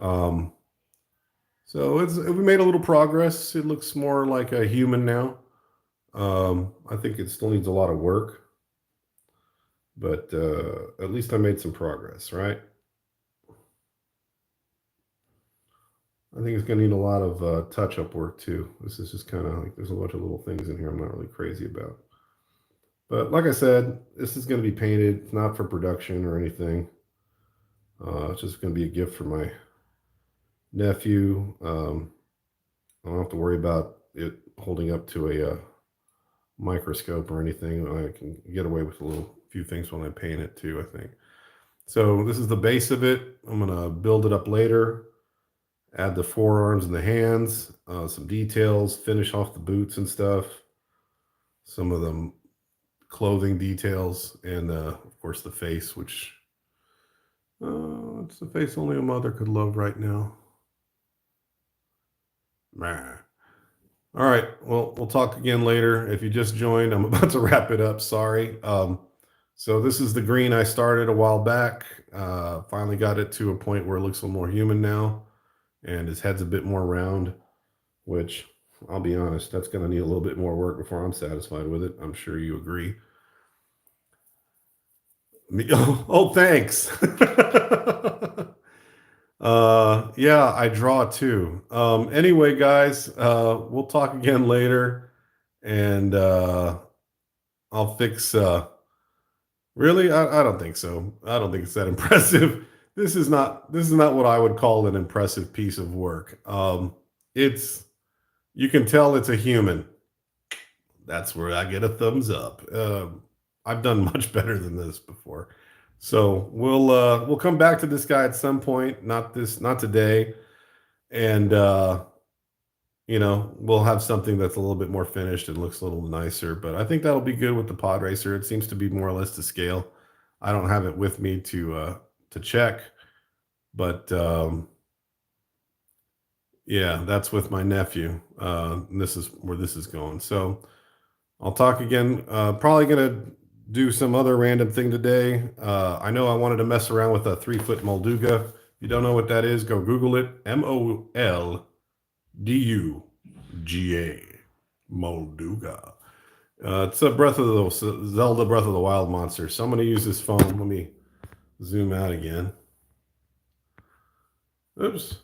So we made a little progress. It looks more like a human now. I think it still needs a lot of work. but at least I made some progress, right? I think it's going to need a lot of touch-up work too. This is just kind of like there's a bunch of little things in here I'm not really crazy about. But like I said, this is going to be painted. It's not for production or anything. It's just going to be a gift for my nephew. I don't have to worry about it holding up to a microscope or anything. I can get away with a little few things when I paint it too, I think. So this is the base of it. I'm going to build it up later, add the forearms and the hands, some details, finish off the boots and stuff, some of the clothing details, and of course the face, which it's the face only a mother could love right now. All right. Well, we'll talk again later. If you just joined, I'm about to wrap it up. Sorry. So this is the green I started a while back. Finally got it to a point where it looks a little more human now, and his head's a bit more round, which I'll be honest, that's going to need a little bit more work before I'm satisfied with it. I'm sure you agree. Oh, thanks. Yeah, I draw too. Anyway, guys, we'll talk again later, and I'll fix really, I don't think so. I don't think it's that impressive. This is not what I would call an impressive piece of work. It's you can tell it's a human. That's where I get a thumbs up. I've done much better than this before. So we'll come back to this guy at some point, not today. And we'll have something that's a little bit more finished and looks a little nicer. But I think that'll be good with the pod racer. It seems to be more or less to scale. I don't have it with me to check, but yeah, that's with my nephew. And this is where this is going. So I'll talk again. Probably gonna do some other random thing today. I know I wanted to mess around with a 3-foot Molduga. If you don't know what that is, go Google it. Molduga. Molduga. It's a Zelda Breath of the Wild monster. So I'm going to use this phone. Let me zoom out again. Oops.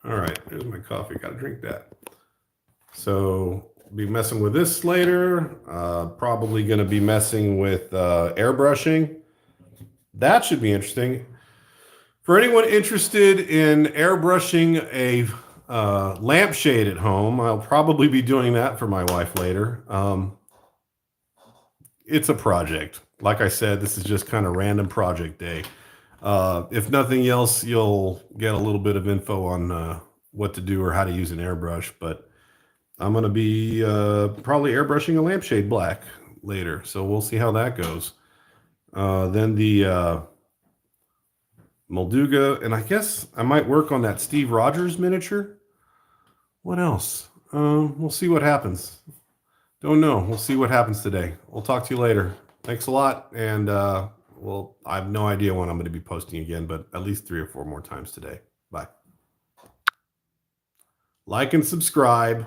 All right, there's my coffee. Got to drink that. So be messing with this later. Probably going to be messing with airbrushing. That should be interesting. For anyone interested in airbrushing a lampshade at home, I'll probably be doing that for my wife later. It's a project. Like I said, this is just kind of random project day. If nothing else, you'll get a little bit of info on what to do or how to use an airbrush, but I'm going to be probably airbrushing a lampshade black later. So we'll see how that goes. Then the Molduga, and I guess I might work on that Steve Rogers miniature. What else? We'll see what happens. Don't know. We'll see what happens today. We'll talk to you later. Thanks a lot. And well, I have no idea when I'm going to be posting again, but at least 3 or 4 more times today. Bye. Like and subscribe.